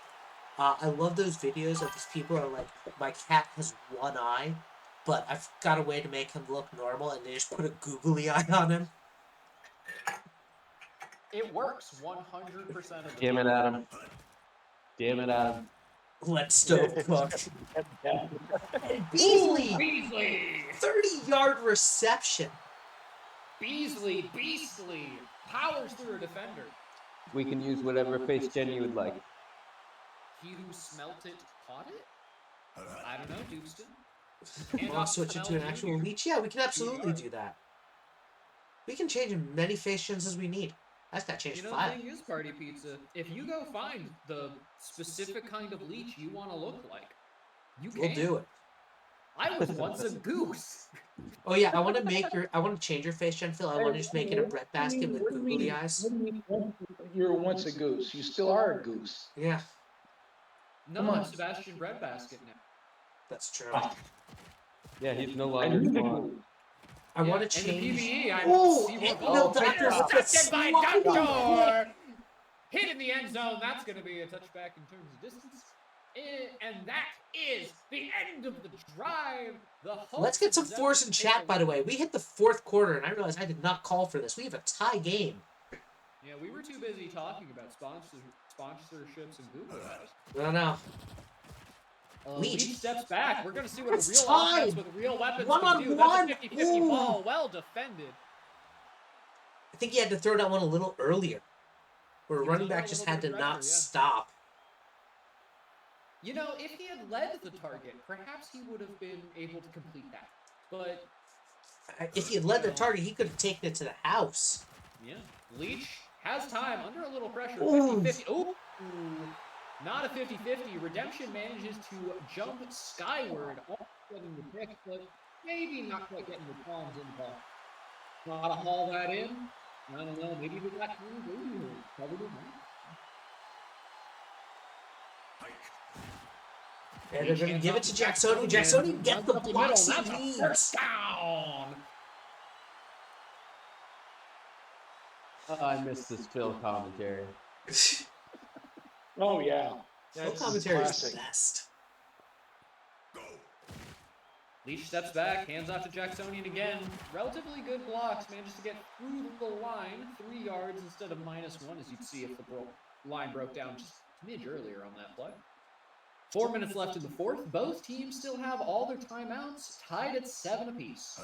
I love those videos of these people are like, my cat has one eye, but I've got a way to make him look normal, and they just put a googly eye on him. It works 100% of the Damn it, time. Adam. Damn it, Adam. Let's stove cook. Yeah. And Beasley, Beasley! 30-yard reception. Beasley, beastly, powers through a defender. We can use whatever face gen you would like. He who smelt it caught it? I don't know, Dukeston. Want to switch into an actual leech? Yeah, we can absolutely do that. We can change as many face gens as we need. That's got changed You know, 5. the thing is, Party Pizza, if you go find the specific kind of leech you want to look like, you can. We'll do it. I was once a goose. Oh yeah, I want to change your face gen, Phil. I want to just make it a breadbasket with googly eyes. You were once a goose. You still are a goose. Yeah, No, Come on. I'm Sebastian Breadbasket now. that's true. Yeah, he's no I longer knew spawned. I want to In the change. PvE, I'm Oh, Seymour no, Gold. that was Intercepted by sliding Duckdoor! Hit in the end zone. That's going to be a touchback in terms of distance. And that is the end of the drive. Let's get some fours in chat, by the way. We hit the 4th quarter, and I realized I did not call for this. We have a tie game. Yeah, we were too busy talking about sponsorships and Google ads. No. Leach steps back. We're going to see what a It's real tied. offense with real weapons One can on do. one. That's a 50-50 Ooh. ball. Well defended. I think he had to throw that one a little earlier. Where He was running under a back just little had to bit of not pressure, yeah. stop. You know, if he had led the target, perhaps he would have been able to complete that. But If he had led the target, he could have taken it to the house. yeah, Leach has time under a little pressure. Ooh. 50-50. Ooh. Not a 50-50. Redemption manages to jump skyward, almost getting the pick, but maybe not quite getting the palms in the ball. Not to haul that in. I don't know. Maybe we got probably not. And they're going to give it to Jacksoni. Jacksoni, get the blocks he needs. First down. I missed this Phil commentary. Oh yeah. Full That's commentary is the classic. best. Leach steps back, hands off to Jacksonian again. Relatively good blocks, manages to get through the line, 3 yards instead of -1, as you'd see if the line broke down just a smidge earlier on that play. 4 minutes left in the 4th. Both teams still have all their timeouts, tied at 7 apiece.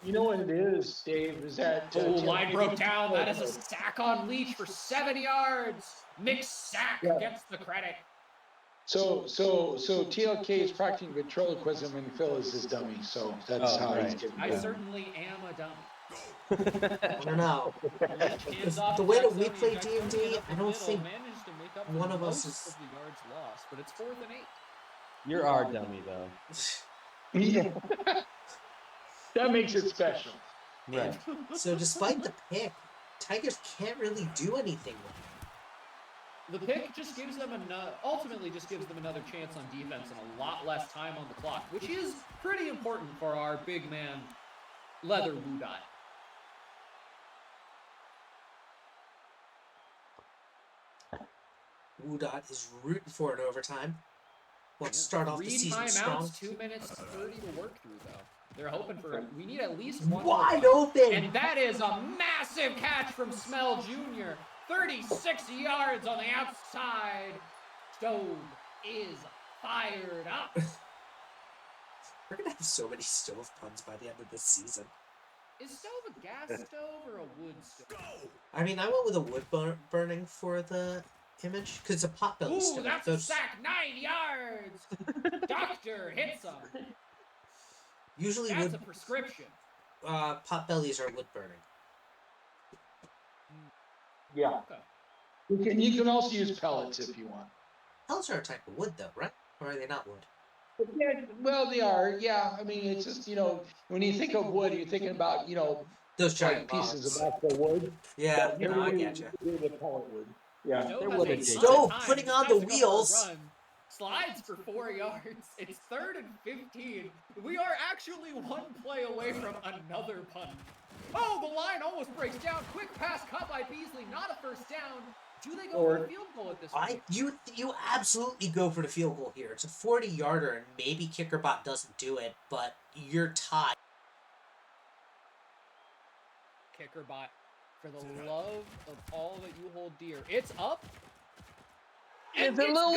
You know what it is, Dave? Is that Line broke down. That is a sack on Leach for 7 yards. Mixed sack gets the credit. So TLK is practicing ventriloquism and Phil is his dummy. So that's how he's getting I done. certainly am a dummy. I don't know. Hands off The to way that we Jacksoni. play Jacksoni D&D, up the I don't middle, think managed to make up one of us most is- of the yards lost, but it's 4th and 8. You're our dummy, though. Yeah. That makes it special. Right. So despite the pick, Tigers can't really do anything with it. The pick just gives them ultimately just gives them another chance on defense and a lot less time on the clock, which is pretty important for our big man, Leather Woodot. Woodot is rooting for it overtime. Wants to start off the 3 season timeouts, strong. 2 minutes 30 to work through, though. They're hoping for we need at least one Wide more. open! And that is a massive catch from Smell Jr. 36 yards on the outside. Stove is fired up. We're gonna have so many stove puns by the end of this season. Is stove a gas stove or a wood stove? I mean, I went with a wood burning for the image because it's a potbelly Ooh, stove. that's a sack, 9 yards. Doctor hits him. Usually That's a wood prescription. potbellies are wood burning. Yeah. Okay. You can also use pellets if you want. Pellets are a type of wood, though, right? Or are they not wood? Yeah, well, they are. Yeah, I mean, it's just when you think of wood, you're thinking about Those giant like pieces logs. of actual wood. Yeah, But no, I really, get you. really the pellet wood. Yeah. Stove They're has wood a adjacent. ton of Stove time, putting on decides the to go for a wheels. run, slides for 4 yards. It's 3rd and 15. We are actually 1 play away from another punt. Oh, the line almost breaks down. Quick pass caught by Beasley. Not a first down. Do they go for the field goal at this point? You absolutely go for the field goal here. It's a 40-yarder, and maybe Kickerbot doesn't do it, but you're tied. Kickerbot, for the love of all that you hold dear. It's up. And It's a little.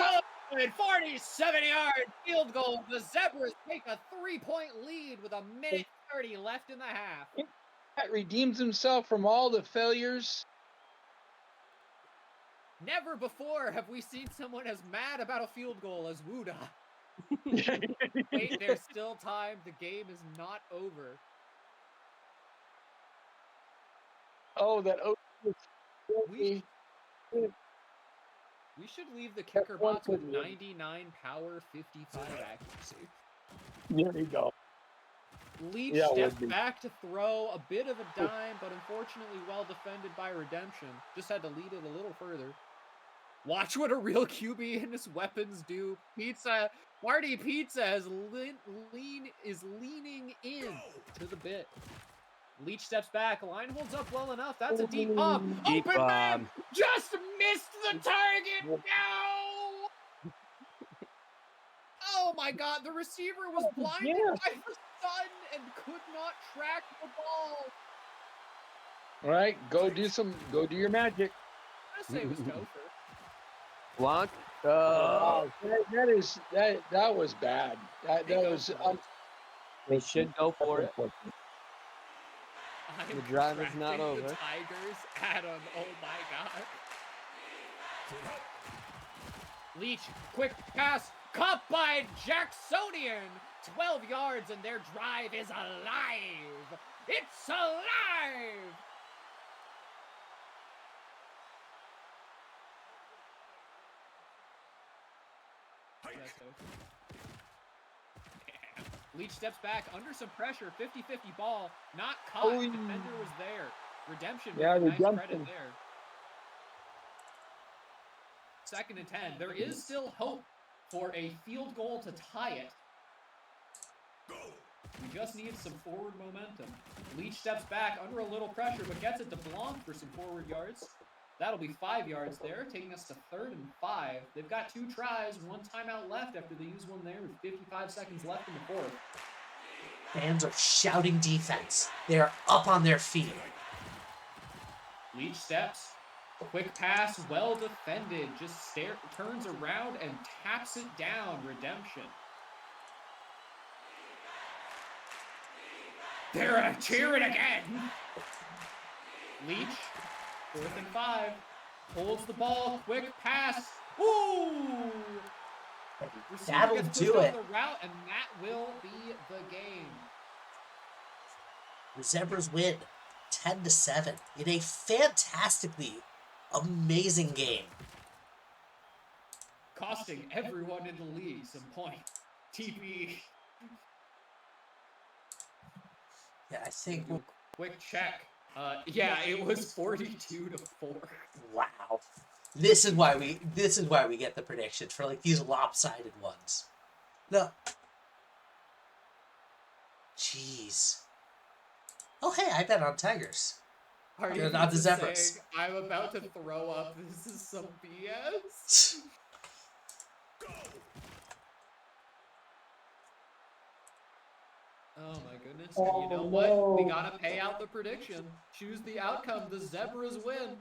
good. 47-yard field goal. The Zebras take a 3-point lead with 1:30 left in the half. That redeems himself from all the failures. Never before have we seen someone as mad about a field goal as Wuda. Wait, there's still time. The game is not over. Oh, that. We should leave the kicker box with 99 power, 55 accuracy. There you go. Leach Yeah, stepped would be. back to throw a bit of a dime, but unfortunately well defended by Redemption. Just had to lead it a little further. Watch what a real QB and his weapons do. Marty Pizza is leaning in to the bit. Leach steps back. Line holds up well enough. That's a deep bomb. Deep Open man! bomb. Just missed the target. No! Oh my God! The receiver was blinded by the sun and could not track the ball. All right, go do your magic. I'm gonna say it was Gopher. Blanc. That was bad. That was. They should go for it. I'm The drive is not contracting over. The Tigers, Adam. Oh my God. Leach, quick pass, caught by Jacksonian. 12 yards and their drive is alive. It's alive. Leach steps back under some pressure, 50-50 ball, not caught. Oh. Defender was there. Redemption, Yeah, with nice credit Redemption. there. 2nd and 10. There is still hope for a field goal to tie it. We just need some forward momentum. Leach steps back under a little pressure, but gets it to Blanc for some forward yards. That'll be 5 yards there, taking us to 3rd and 5. They've got 2 tries, 1 timeout left after they use one there with 55 seconds left in the 4th. Fans are shouting defense. They are up on their feet. Leach steps, quick pass, well defended, just turns around and taps it down. Redemption. They're cheering again. Leach, 4th and 5, holds the ball, quick pass. Ooh! Receiver That'll gets pushed do off it. the route, and that will be the game. The Zebras win 10-7 in a fantastically amazing game. Costing everyone in the league some points. TP. Yeah, I think. Quick check. Yeah, it was 42-4. Wow. This is why we get the predictions for like these lopsided ones. No. Jeez. Oh hey, I bet on Tigers. Are They're you not the just Zebras. saying, I'm about to throw up. This is some BS. Oh my goodness. You know what? We gotta pay out the prediction. Choose the outcome. The Zebras win.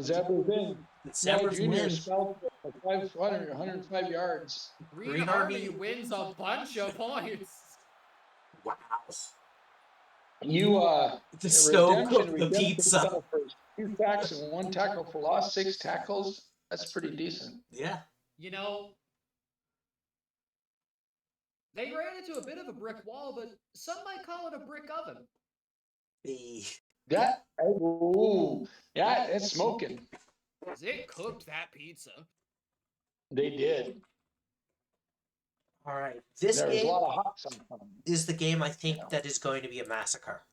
Zebras win. The Small Zebras Junior win. spelled for 105 yards. Green Army wins a bunch of points. Wow. You The stove cooked the Redemption pizza. fell for 2 sacks and 1 tackle for loss, 6 tackles. That's pretty decent. Yeah. You know, they ran into a bit of a brick wall, but some might call it a brick oven. Yeah, it's smoking. It cooked that pizza. They did. All right. This There was a game lot of hot sauce on them. is the game I think that is going to be a massacre.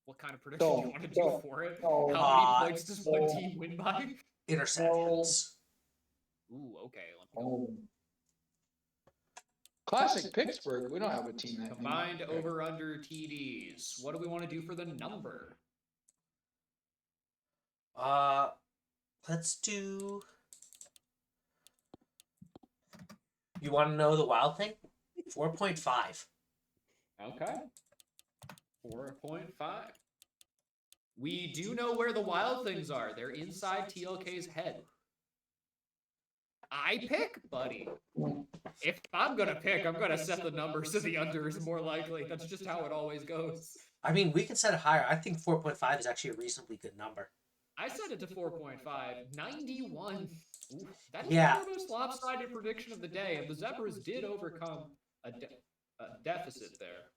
What kind of prediction do you want to do for it? no. How many points does one team win by? Interceptions. Ooh, okay. Let me go. Classic Pittsburgh. We don't have a team that Combined over/under TDs. What do we want to do for the number? Let's do. You want to know the wild thing? 4.5. Okay. 4.5. We do know where the wild things are. They're inside TLK's head. I pick, buddy. If I'm gonna pick, I'm gonna set the numbers so the under is more likely. That's just how it always goes. I mean, we can set it higher. I think 4.5 is actually a reasonably good number. I set it to 4.5. 91. Ooh, that is Yeah. the most lopsided prediction of the day, and the Zebras did overcome a deficit there.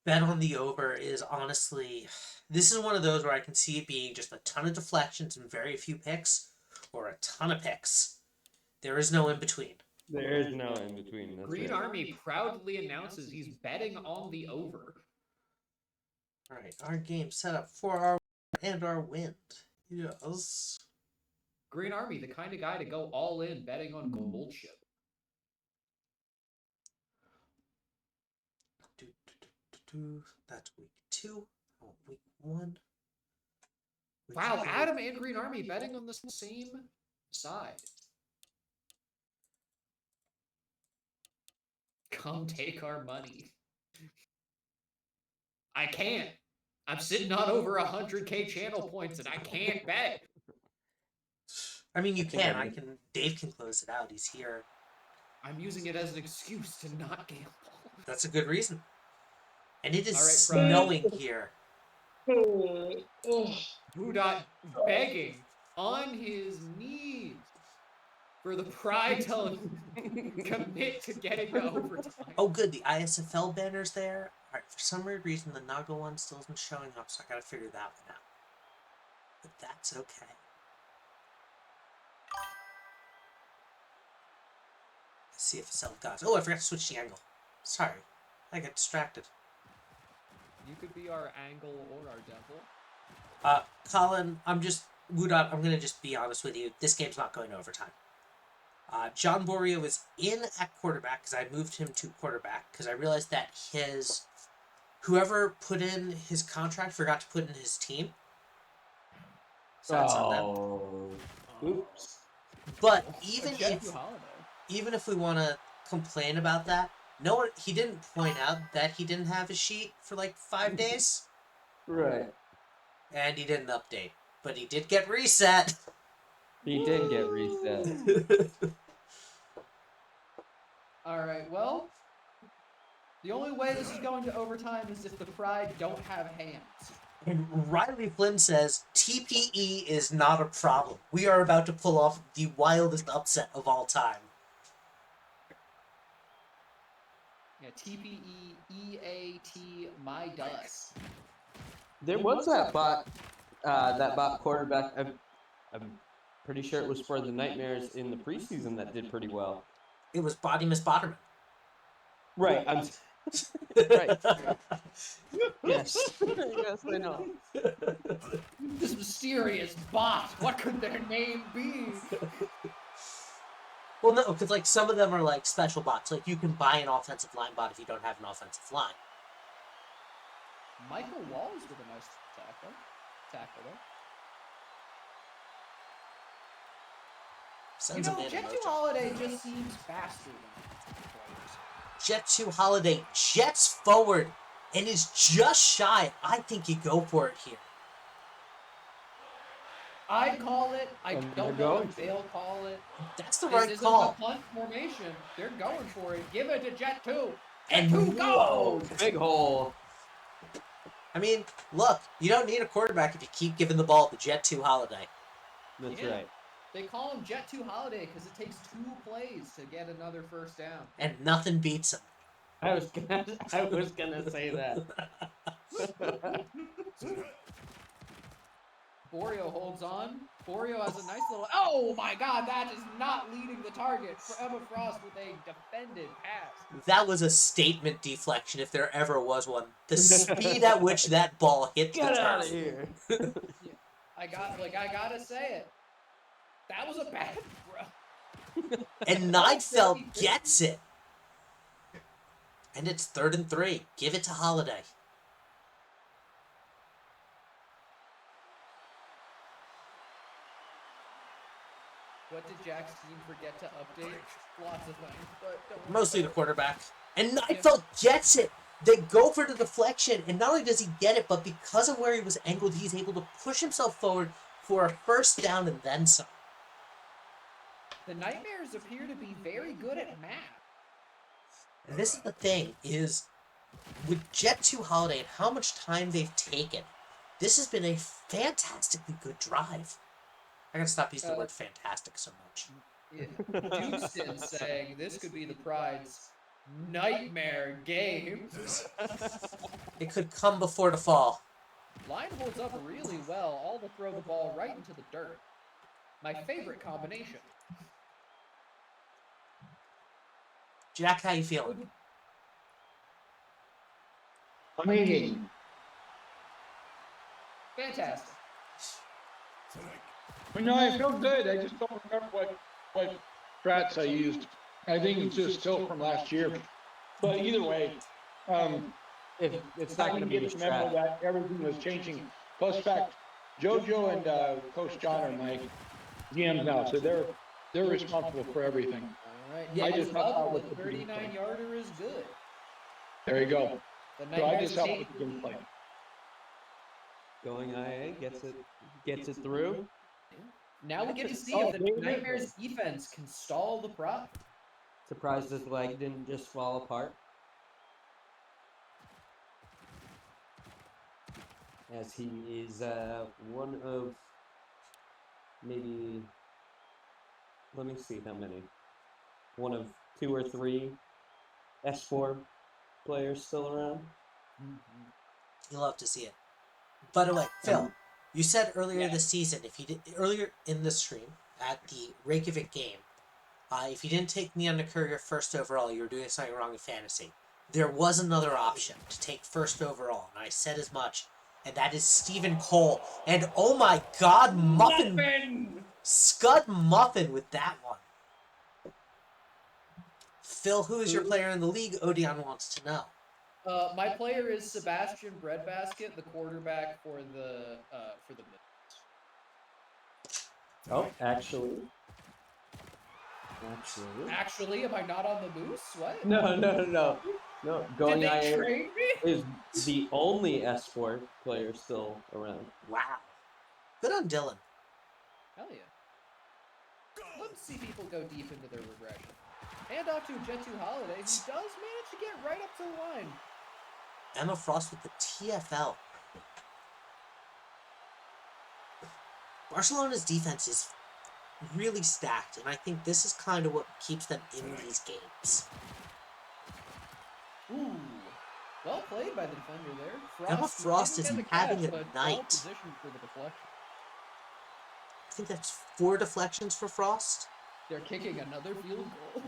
Bet on the over is honestly, this is one of those where I can see it being just a ton of deflections and very few picks, or a ton of picks. There is no in between. There is no in between. That's Green right. Army proudly announces he's betting on the over. All right, our game set up for our and our wind. Yes. Green Army, the kind of guy to go all in betting on gold ship. That's week 2. Oh, week 1. Wow, Adam and Green Army betting on the same side. Come take our money. I can't. I'm sitting on over 100K channel points and I can't bet. I mean, you can. Dave can close it out. He's here. I'm using it as an excuse to not gamble. That's a good reason. And it is All right, snowing here. Budot begging on his knees for the Pride to commit to getting to overtime. Oh, good. The ISFL banner's there. All right. For some weird reason, the Naga one still isn't showing up, so I gotta figure that one out. But that's okay. SCFSL guys. Oh, I forgot to switch the angle. Sorry. I got distracted. You could be our angle or our devil. Colin, I'm gonna just be honest with you. This game's not going to overtime. John Borio is in at quarterback because I moved him to quarterback because I realized that whoever put in his contract forgot to put in his team. So that's on them. Oops. But even if we want to complain about that, he didn't point out that he didn't have his sheet for like 5 days. Right. And he didn't update. But he did get reset. He did get reset. All right, well, the only way this is going to overtime is if the Pride don't have hands. And Riley Flynn says, TPE is not a problem. We are about to pull off the wildest upset of all time. Yeah, TPE, EAT, my dust. There was that bot quarterback. I'm pretty sure it was for the Nightmares in the preseason that did pretty well. It was Body Miss Botterman. Right. Right. Yes. Yes, I know. This mysterious bot. What could their name be? Well, no, because like some of them are like special bots. Like you can buy an offensive line bot if you don't have an offensive line. Michael Walls with a nice tackle though. Sends him in Jet 2 motion. Holiday just seems faster than players. Jet 2 Holiday jets forward and is just shy. I think you go for it here. I call it. I And don't they're know going if they'll call it. That's the This right isn't call. a punt formation. They're going for it. Give it to Jet 2. And Jet 2, whoa! go! Big hole. I mean, look, you don't need a quarterback if you keep giving the ball to Jet 2 Holiday. That's Yeah. right. They call him Jet 2 Holiday because it takes 2 plays to get another first down. And nothing beats him. I was gonna say that. Borio holds on. Borio has a nice little. Oh my God! That is not leading the target for Emma Frost with a defended pass. That was a statement deflection if there ever was one. The speed at which that ball hit the Get out of turf. here. I gotta say it. That was a bad throw. And Neidfeld gets it. And it's 3rd and 3. Give it to Holiday. What did Jack's team forget to update? Lots of things, but don't worry Mostly the about it. quarterback. And Neidfeld gets it. They go for the deflection, and not only does he get it, but because of where he was angled, he's able to push himself forward for a first down and then some. The Nightmares appear to be very good at math. And this is the thing, is with Jet 2 Holiday and how much time they've taken, this has been a fantastically good drive. I gotta stop using the word fantastic so much. Dukeston saying this could be the Pride's nightmare game. It could come before the fall. Line holds up really well, all to throw the ball right into the dirt. My favorite combination. Jack, how you feeling? Amazing. Fantastic. No, I feel good. I just don't remember what strats I used. I think it's just still from last year. But either way, It's not going to be the remember strat. that everything was changing. Plus, fact, JoJo and Coach John are my GMs now, so they're responsible for everything. All right. I Yeah, just helped out with the the 39-yarder is good. There you go. The So I Nightmares just helped take with the gameplay. Going IA gets it through. Now we get to see Oh, if the there it is. Nightmares defense can stall the Pride. Surprised his leg didn't just fall apart. As he is one of maybe, let me see how many. One of 2 or 3 S4 players still around. You love to see it. By the way, Phil, you said earlier this season, earlier in the stream at the Reykjavik game, if you didn't take Neon the Courier first overall, you were doing something wrong in fantasy. There was another option to take first overall, and I said as much, and that is Stephen Cole. And oh my God, Muffin! Scud Muffin with that one. Phil, who is your player in the league? Odeon wants to know. My player is Sebastian Breadbasket, the quarterback for the Bills. Oh, actually, Actually, am I not on the Moose? What? no. Going Did they IA trade me? is the only S4 player still around. Wow. Good on Dylan. Hell yeah. Love to see people go deep into their regression. Hand off to Jet 2 Holiday, who does manage to get right up to the line. Emma Frost with the TFL. Barcelona's defense is really stacked, and I think this is kind of what keeps them in these games. Ooh. Well played by the defender there. Emma Frost is having a but night. well positioned for the deflection. I think that's 4 deflections for Frost. They're kicking another field goal.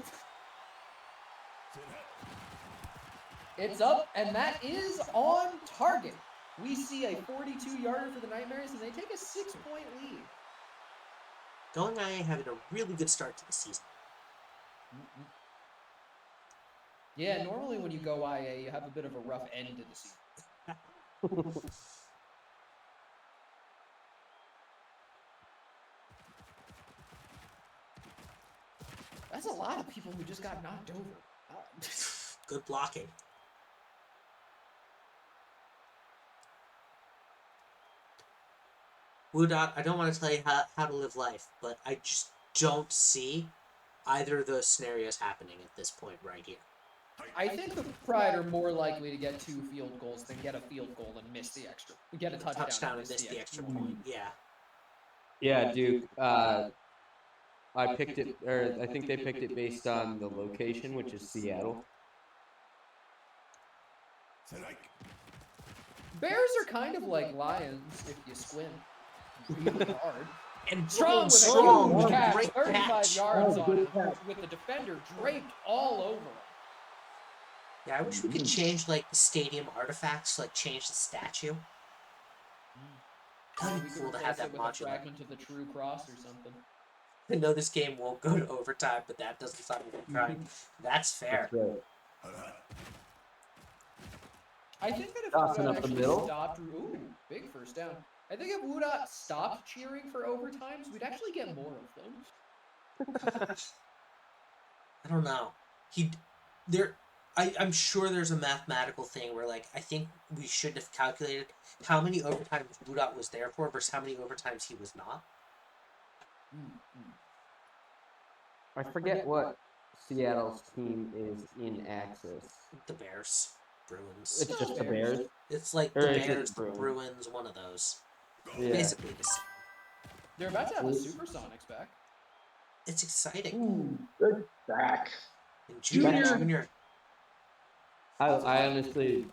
It's up, and that is on target. We see a 42-yarder for the Nightmares, and they take a 6-point lead. Going IA having a really good start to the season. Yeah, normally when you go IA, you have a bit of a rough end to the season. That's a lot of people who just got knocked over. Good blocking. Woodot, I don't want to tell you how to live life, but I just don't see either of those scenarios happening at this point right here. I think the Pride are more likely to get 2 field goals than get a field goal and miss the extra. Get a touchdown And miss the extra point. Yeah. Yeah, Duke. I picked it, or I think they picked it based on the location, which is Seattle. Bears are kind of like lions if you squint really hard. And Strong with strong a with huge a catch, great 35 catch. yards on it, with the defender draped all over him. Yeah, I wish we could change like the stadium artifacts, like change the statue. That'd be We could cool to have replace it that with a modular. fragment of the True Cross or something. I know this game won't go to overtime, but that doesn't sound like right. That's fair. That's right. I think that if Tossing Woodot up the actually middle. stopped, ooh, big first down. I think if Woodot stopped cheering for overtimes, we'd actually get more of them. I don't know. I'm sure there's a mathematical thing where, like, I think we should have calculated how many overtimes Budot was there for versus how many overtimes he was not. I forget what Seattle's team is in Axis. The Bears, Bruins. It's just the Bears. It's like Or the is it Bears, the Bruins? Bruins, one of those. Yeah. Basically the same. They're about to have the Supersonics back. It's exciting. Ooh, good back. And Junior. I honestly,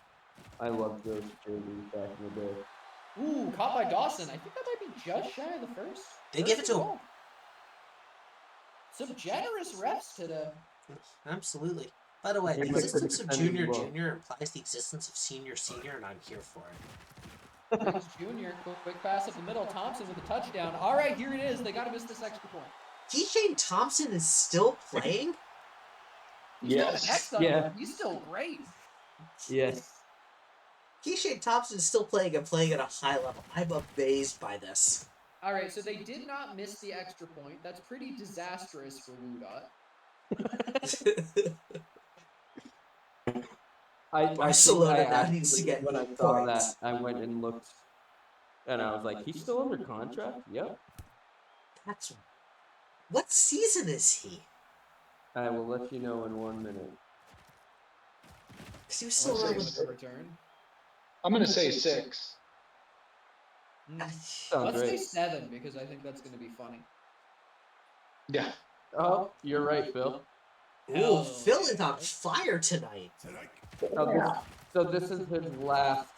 I loved those jerseys back in the day. Ooh, caught by Dawson. I think that might be just shy of the first. They give it to him. Some generous refs today. Absolutely. By the way, He the was existence of defending Junior well. Junior implies the existence of Senior, and I'm here for it. Briggs Jr. Quick pass up the middle. Thompson with a touchdown. All right, here it is. They got to miss this extra point. Shane Thompson is still playing? He's got an Yes. X on Yeah. him. He's still great. Yes. Shane Thompson is still playing and playing at a high level. I'm amazed by this. All right, so they did not miss the extra point. That's pretty disastrous for Woodot. Barcelona think I now needs to actually, get when I saw points. that, I went and looked, and I was like, he's still under contract? Yep. That's what season is he? I will let you know in 1 minute. 'Cause he was still I'll around say with Return. I'm gonna say 6. Sounds Let's say right. 7 because I think that's going to be funny. Yeah. Oh, you're right, Phil. Ooh, Phil is on fire tonight. So this is his last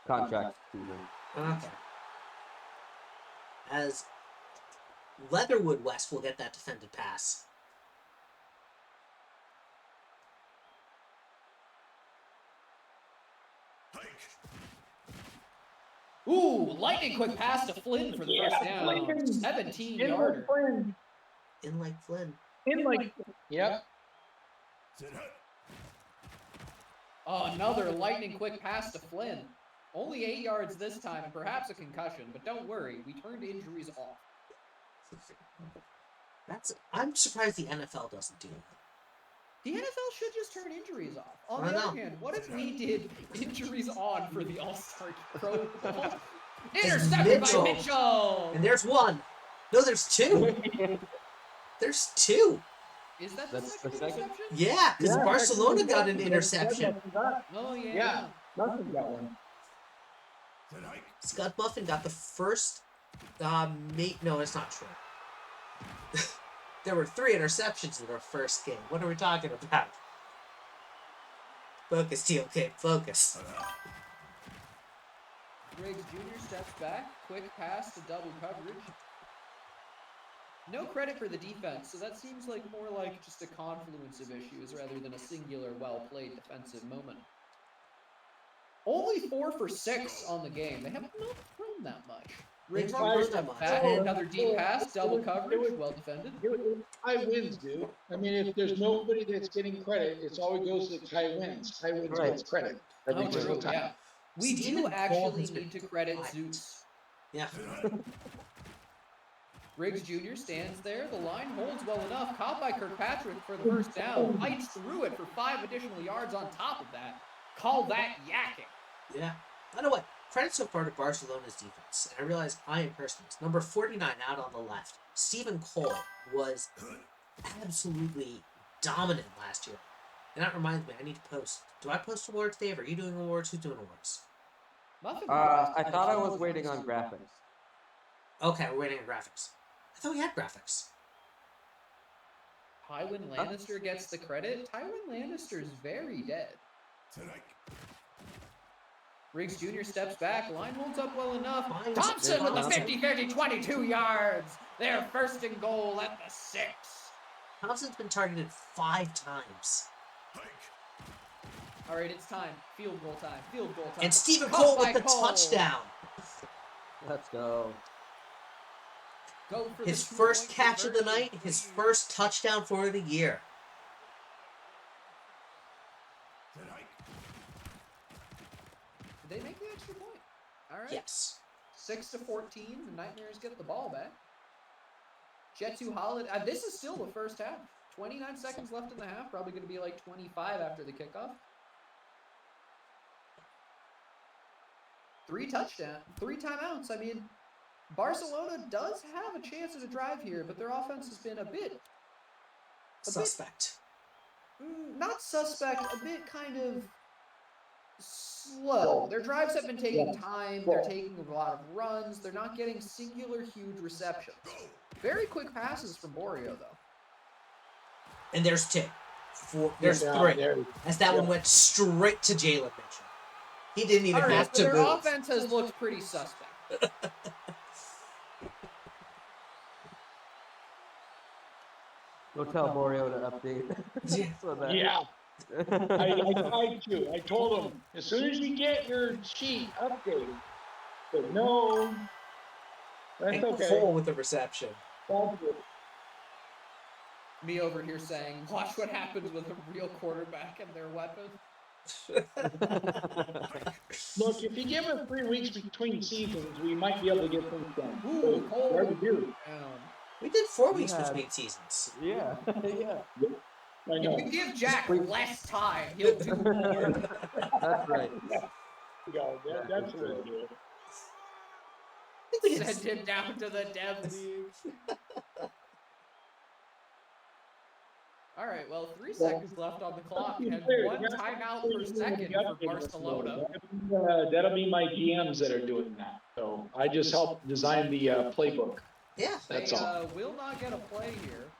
contract season. Okay. As Leatherwood West will get that defended pass. Ooh, lightning quick pass to Flynn for the first down. Flynn. 17-yarder. In like Flynn. Yep. Oh, another lightning quick pass to Flynn. Only 8 yards this time and perhaps a concussion, but don't worry, we turned injuries off. I'm surprised the NFL doesn't do that. The NFL should just turn injuries off. On I the know. other hand, what if we did injuries on for the All-Star Pro Bowl? It's Intercepted by Mitchell. Mitchell! And there's one. No, there's two. There's two. Is that That's the the second second? interception? Yeah, because Yeah, Barcelona got an interception. Oh, yeah. Yeah. Nothing got one. Scott Buffin got the first. No, it's not true. There were 3 interceptions in our first game. What are we talking about? Focus, team. Okay, focus. Briggs Jr. steps back. Quick pass to double coverage. No credit for the defense, so that seems like more like just a confluence of issues rather than a singular well-played defensive moment. Only 4 for 6 on the game. They have not thrown that much. Briggs They've not Jr. thrown that steps much. back. Another deep pass. Double coverage. Well defended. High wins, dude. I mean, if there's nobody that's getting credit, it's always goes to High wins. High wins Right. gets credit. Oh, Every single true, time. yeah. We Stephen do Cole actually has been need to credit quiet. Zeus. Yeah. Briggs Jr. stands there. The line holds well enough. Caught by Kirkpatrick for the first down. Fights through it for 5 additional yards on top of that. Call that yakking. Yeah. By the way, credit so far to Barcelona's defense. And I realize I am cursing this. Number 49 out on the left. Stephen Cole was absolutely dominant last year. And that reminds me, I need to post. Do I post awards, Dave? Are you doing awards? Who's doing awards? Muffin I thought I was waiting on graphics. Okay, we're waiting on graphics. I thought we had graphics. Tywin Lannister gets the credit. Tywin Lannister's very dead. Briggs Jr. steps back. Line holds up well enough. Thompson with the 50-50, 22 yards. Their first and goal at the 6. Thompson's been targeted 5 times. All right, it's time. Field goal time. Field goal time. And Stephen Caught Cole by with the Cole. touchdown. Let's go. Go for His the first 2-point catch of the conversion. night, his first touchdown for the year. Did they make the extra point? All right. Yes. 6-14. The Nightmares get the ball back. Jetu Holiday. This is still the first half. 29 seconds left in the half. Probably going to be like 25 after the kickoff. 3 timeouts. I mean, Barcelona does have a chance at a drive here, but their offense has been a bit Suspect. not suspect, a bit kind of slow. Their drives have been taking time. They're taking a lot of runs. They're not getting singular huge receptions. Very quick passes from Borio, though. And there's 2. There's 3. As that one went straight to Jalen Mitchell. He didn't even have to their move. offense has looked pretty suspect. Go tell Borio to update. So that- Yeah, I tried to. I told him, as soon as you get your sheet updated. But no, that's And okay. Cole with the reception. Me over here saying, watch what happens with a real quarterback and their weapon. Look, if you give us 3 weeks between seasons, we might be able to get things done. Ooh, Cole. Whatever we do. We did 4 weeks had- between seasons. Yeah, yeah. I If know. you give Jack less time, he'll do more. That's right. Yeah, that's what it is. I think we did Send him down to the Dev League. All right, well, 3 seconds left on the clock and 1 timeout per second for Barcelona. That'll be my GMs that are doing that. So I just helped design the playbook. Yeah. That's They all. will not get a play here.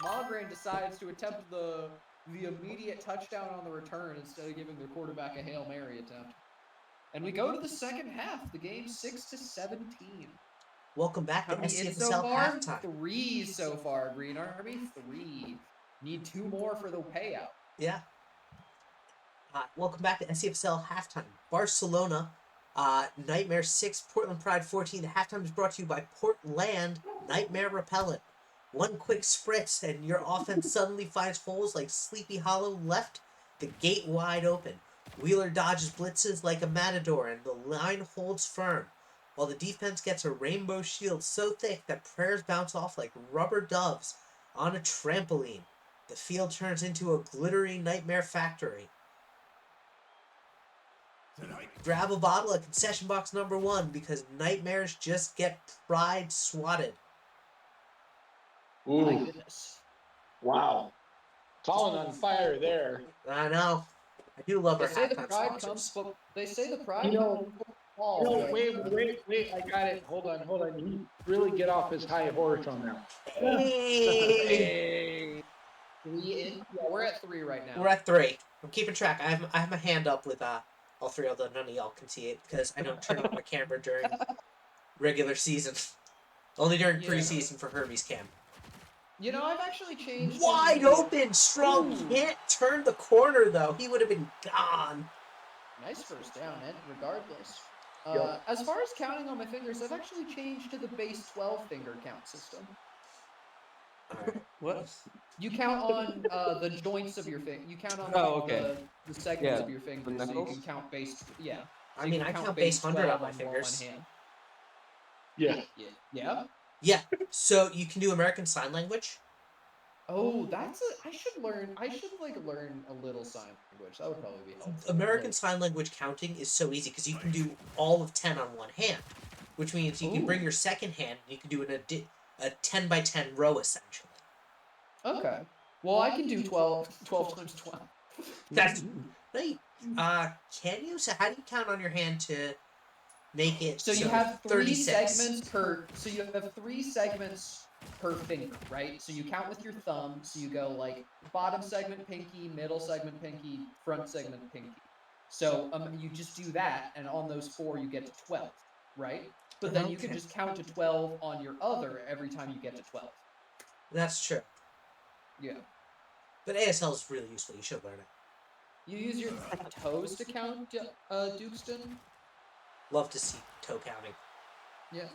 Malgren decides to attempt the immediate touchdown on the return instead of giving their quarterback a Hail Mary attempt. And we go to the second half. The game's 6-17. Welcome back to How many SCFSL hits so far? halftime. 3 so far, Green Army. 3. Need 2 more for the payout. Yeah. Welcome back to SCFSL halftime. Barcelona, Nightmare 6, Portland Pride 14. The halftime is brought to you by Portland Nightmare Repellent. One quick spritz and your offense suddenly finds holes like Sleepy Hollow left the gate wide open. Wheeler dodges blitzes like a matador and the line holds firm, while the defense gets a rainbow shield so thick that prayers bounce off like rubber doves on a trampoline. The field turns into a glittery nightmare factory. Grab a bottle at concession box number 1 because nightmares just get pride swatted. My Ooh, goodness. wow. Colin on fire there. I know. I do love They our say the halftime pride sponsors. comes. They say the pride. You know, comes No, wait, I got it. Hold on. He really get off his high horse on that. Hey! 3 in. Yeah, we're at 3 right now. We're at 3. I'm keeping track. I have my hand up with all 3, although none of y'all can see it because I don't turn on my camera during regular season. Only during Yeah. preseason for Herbie's cam. You know, I've actually changed. Wide the- open, strong. Ooh. Can't turn the corner though. He would have been gone. Nice first down, Ed, regardless. Yep. As far as counting on my fingers, I've actually changed to the base 12 finger count system. Alright. What? You count on the joints of your finger. You count on okay. the segments Yeah, of your fingers, the so you knuckles? can count base. Yeah. I So you mean, can I count base 100 on 12 my one fingers. hand. Yeah. Yeah. Yeah. So you can do American Sign Language. Oh, I should learn. I should learn a little sign language. That would probably be helpful. American Sign Language counting is so easy because you can do all of 10 on one hand, which means you can Ooh. bring your second hand and you can do a 10 by 10 row essentially. Okay. Well, I can do 12 times 12. That's right. Can you? So how do you count on your hand to make it? So you have 36? segments per. So you have 3 segments per finger, right? So you count with your thumb. So you go like bottom segment pinky, middle segment pinky, front segment pinky. So you just do that, and on those 4 you get to 12, right? But then you can Okay. just count to 12 on your other every time you get to 12. That's true. Yeah. But ASL is really useful. You should learn it. You use your toes to count, Dukeston? Love to see toe counting. Yeah.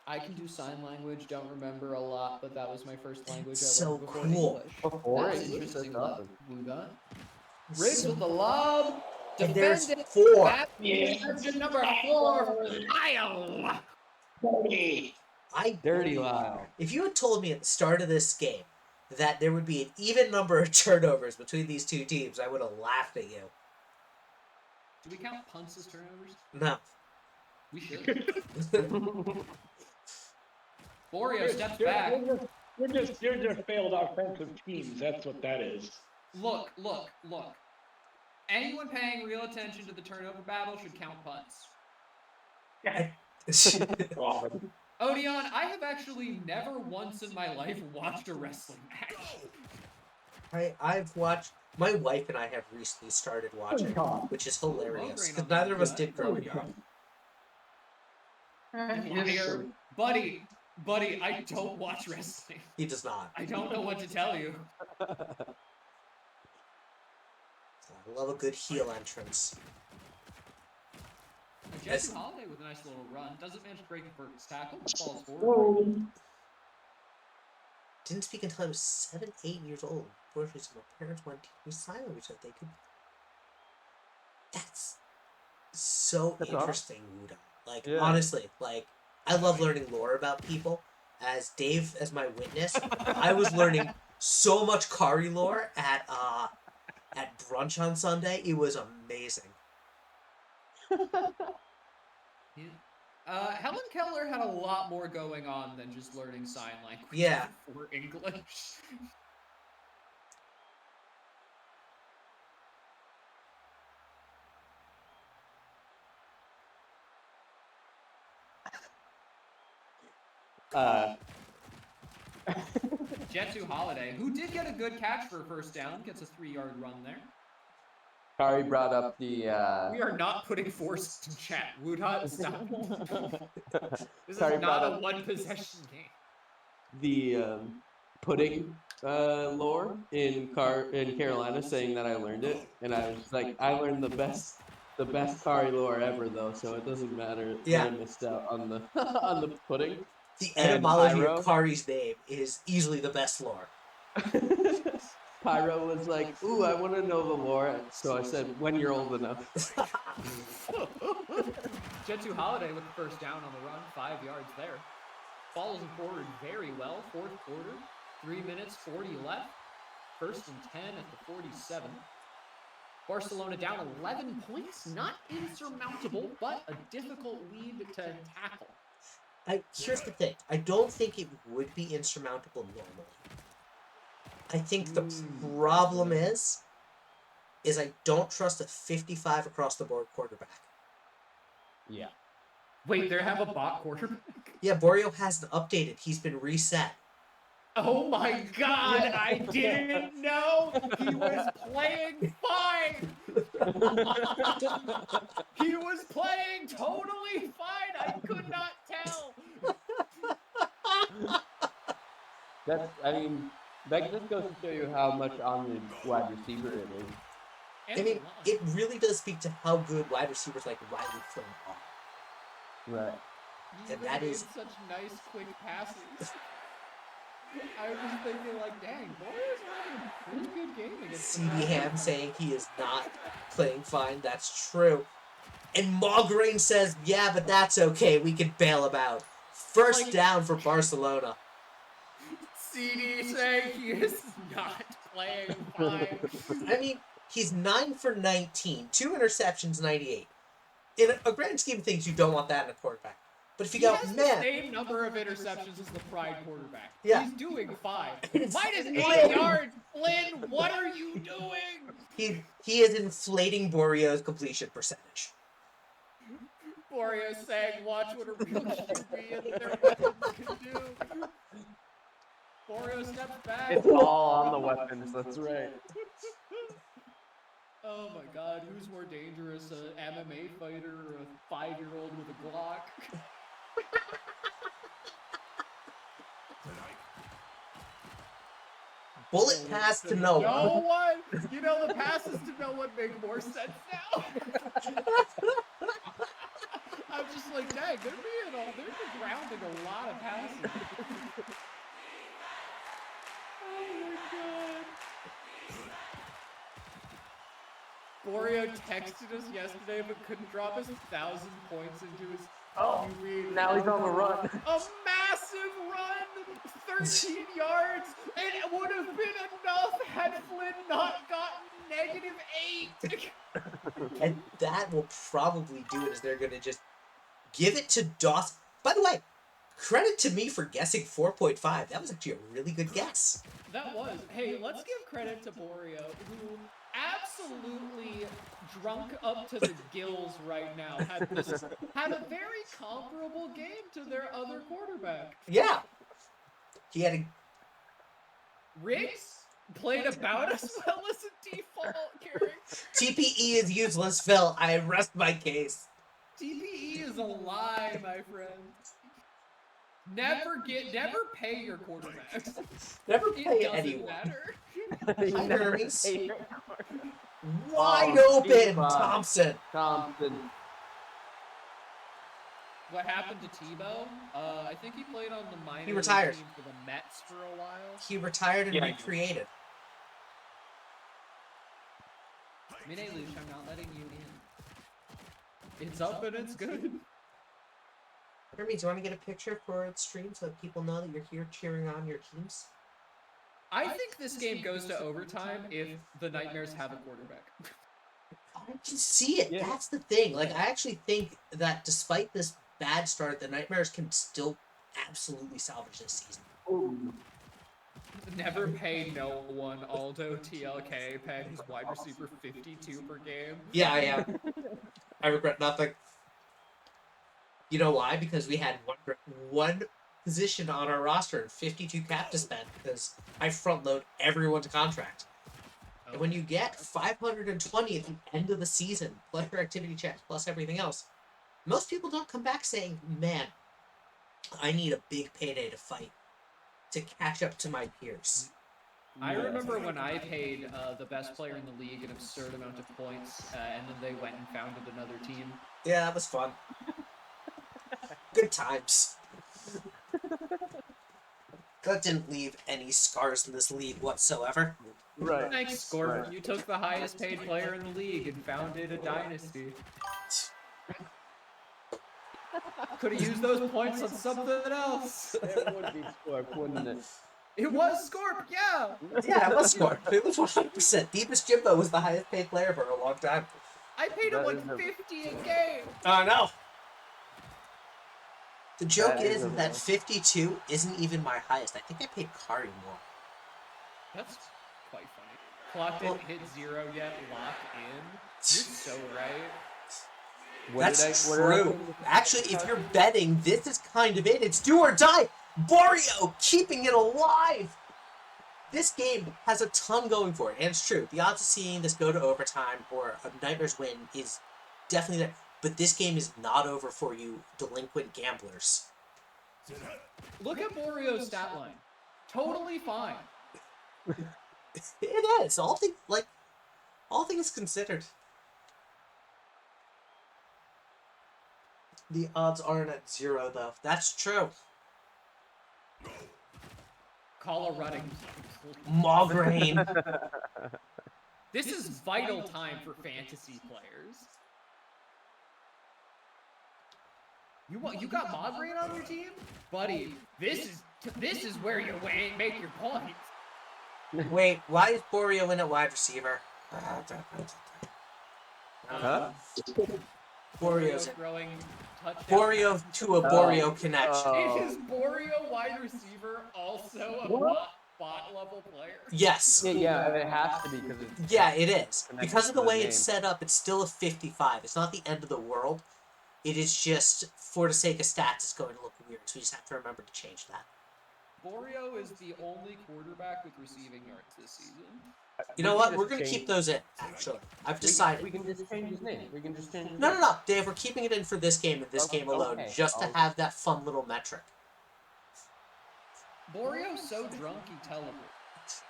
I can do sign language, don't remember a lot, but that was my first language I So learned before cool. English. Before That's English, interesting. that's awesome. Blue gun. Riggs with the lob. And there's Defended 4. Bat interception number 4, Lyle. Dirty Lyle. If you had told me at the start of this game that there would be an even number of turnovers between these two teams, I would have laughed at you. Do we count punts as turnovers? No. We should. Borio steps back. You're just failed offensive teams. That's what that is. Look. Anyone paying real attention to the turnover battle should count punts. Odeon, I have actually never once in my life watched a wrestling match. I've watched. My wife and I have recently started watching, which is hilarious because neither of us did growing up. Buddy, I don't watch wrestling. He does not. I don't know what to tell you. I love a good heel entrance. Jesse Holiday with a nice little run. Doesn't manage to break the first tackle. Falls forward. Didn't speak until I was 7, 8 years old. Unfortunately, so my parents went to sign language that they could. That's so interesting, Wuda. Like, honestly, like, I love learning lore about people. As Dave, as my witness, I was learning so much Kari lore at brunch on Sunday. It was amazing. Helen Keller had a lot more going on than just learning sign language. Yeah. For English. Jetsu Holiday, who did get a good catch for a first down, gets a 3-yard run there. Kari brought up the. We are not putting force to chat. Woodhut, stop. This is Kari not brought a up one-possession game. the pudding lore in Carolina, saying that I learned it, and I was like, I learned the best Kari lore ever, though, so it doesn't matter that I missed out on the on the pudding. The etymology of Kari's name is easily the best lore. Pyro was like, ooh, I want to know the lore, so I said, when you're old enough. Jetsu Holiday with the first down on the run, 5 yards there. Follows him forward very well, fourth quarter, 3 minutes, 40 left. First and 10 at the 47. Barcelona down 11 points, not insurmountable, but a difficult lead to tackle. Here's the thing. I don't think it would be insurmountable normally. I think the problem is I don't trust a 55 across the board quarterback. Yeah. Wait, they have a bot quarterback? Yeah, Borio hasn't updated. He's been reset. Oh my god, I didn't know he was playing fine! He was playing totally fine! I could not tell! That just goes to show you how much on the wide receiver it is. I mean, it really does speak to how good wide receivers like Riley Flynn are. Right. And that is such nice, quick passes. I was just thinking, like, dang, Boyer's having a pretty good game against CD Ham saying he is not playing fine. That's true. And Maugrain says, yeah, but that's okay. We can bail him out. First down for Barcelona. CD saying he is not playing fine. I mean, he's 9 for 19, 2 interceptions, 98. In a grand scheme of things, you don't want that in a quarterback. But if you go, has man, the same number of interceptions as the Pride quarterback. Yeah. He's doing fine. Minus 8 yards, Flynn. What are you doing? he is inflating Borio's completion percentage. Borio saying, "Watch what a real QB and their weapons can do." Borio steps back. It's all on the weapons, that's right. Oh my god, who's more dangerous, an MMA fighter or a 5-year-old with a Glock? Bullet pass to no one. No one? You know, the passes to no one make more sense now. I'm just like, dang, they're grounding a lot of passes. Oh my god. Borio texted us yesterday, but couldn't drop his 1,000 points into his Oh, QB. now he's on the run. A massive run, 13 yards. It would have been enough had Flynn not gotten -8. And that will probably do it, as they're going to just give it to Dawson. By the way, credit to me for guessing 4.5. That was actually a really good guess. That was. Hey, let's give credit to Borio, who absolutely drunk up to the gills right now had a very comparable game to their other quarterback. Yeah. He had a... Riggs played about as well as a default character. TPE is useless, Phil. I rest my case. TPE is a lie, my friend. Never pay your quarterbacks. Never It pay doesn't anyone. matter. Hi, Hermes. Hey, Wide Oh, open, keep on. Thompson. Thompson. What happened to Tebow? I think he played on the minor league retired. team for the Mets for a while. He retired and Yeah. recreated. Mine Luch, I'm not letting you in. It's up and it's good. Hermes, do you want to get a picture for the stream so that people know that you're here cheering on your teams? I think this game goes to overtime if the Nightmares have a quarterback. I can see it. Yeah. That's the thing. Like, I actually think that despite this bad start, the Nightmares can still absolutely salvage this season. Ooh. Never pay no one. Aldo TLK paying his wide receiver 52 per game. Yeah, I am. I regret nothing. You know why? Because we had one position on our roster and 52 cap to spend because I front load everyone to contract. And when you get 520 at the end of the season, plus your activity checks, plus everything else, most people don't come back saying, man, I need a big payday to fight to catch up to my peers. I remember when I paid the best player in the league an absurd amount of points, and then they went and founded another team. Yeah, that was fun. Good times. That didn't leave any scars in this league whatsoever. Right. Thanks, Scorpion. Right. You took the highest paid player in the league and founded a dynasty. Could have used those points on something else. It would be Scorp, wouldn't it? It was Scorp, yeah. Yeah, it was scored. It was 100%. Deepest Jimbo was the highest paid player for a long time. I paid him That like is a- 50 a game. Oh, no. The joke That is is a that lot. 52 isn't even my highest. I think I paid Kari more. That's quite funny. Clock didn't hit 0 yet. Lock in. You're so right. That's What did I true. put- Actually, if you're betting, this is kind of it. It's do or die. Borio keeping it alive. This game has a ton going for it, and it's true. The odds of seeing this go to overtime or a Nightmares win is definitely there. But this game is not over for you delinquent gamblers. Look at Borio's stat line. Totally fine. It is. All things considered. The odds aren't at 0, though. That's true. Call a running. Migraine. This is vital time for fantasy players. You got Migraine on your team? Buddy, this is where you make your points. Wait, why is Borio in at wide receiver? Huh? Borio's in. throwing touchdown. Borio to a Borio connection. Is Borio wide receiver also a bot level player? Yes. Yeah, it has to be because it's Yeah, it is. Connected Because of to the the way it's name. set up, it's still a 55. It's not the end of the world. It is just, for the sake of stats, it's going to look weird. So we just have to remember to change that. Borio is the only quarterback with receiving yards this season. You know We what? can We're just going to keep change- those in, actually. I've We decided. can just change his name. We can just change his No, name. no, no. Dave, we're keeping it in for this game and this Okay, game alone, okay, just to okay. have that fun little metric. Borio's so drunk he teleports.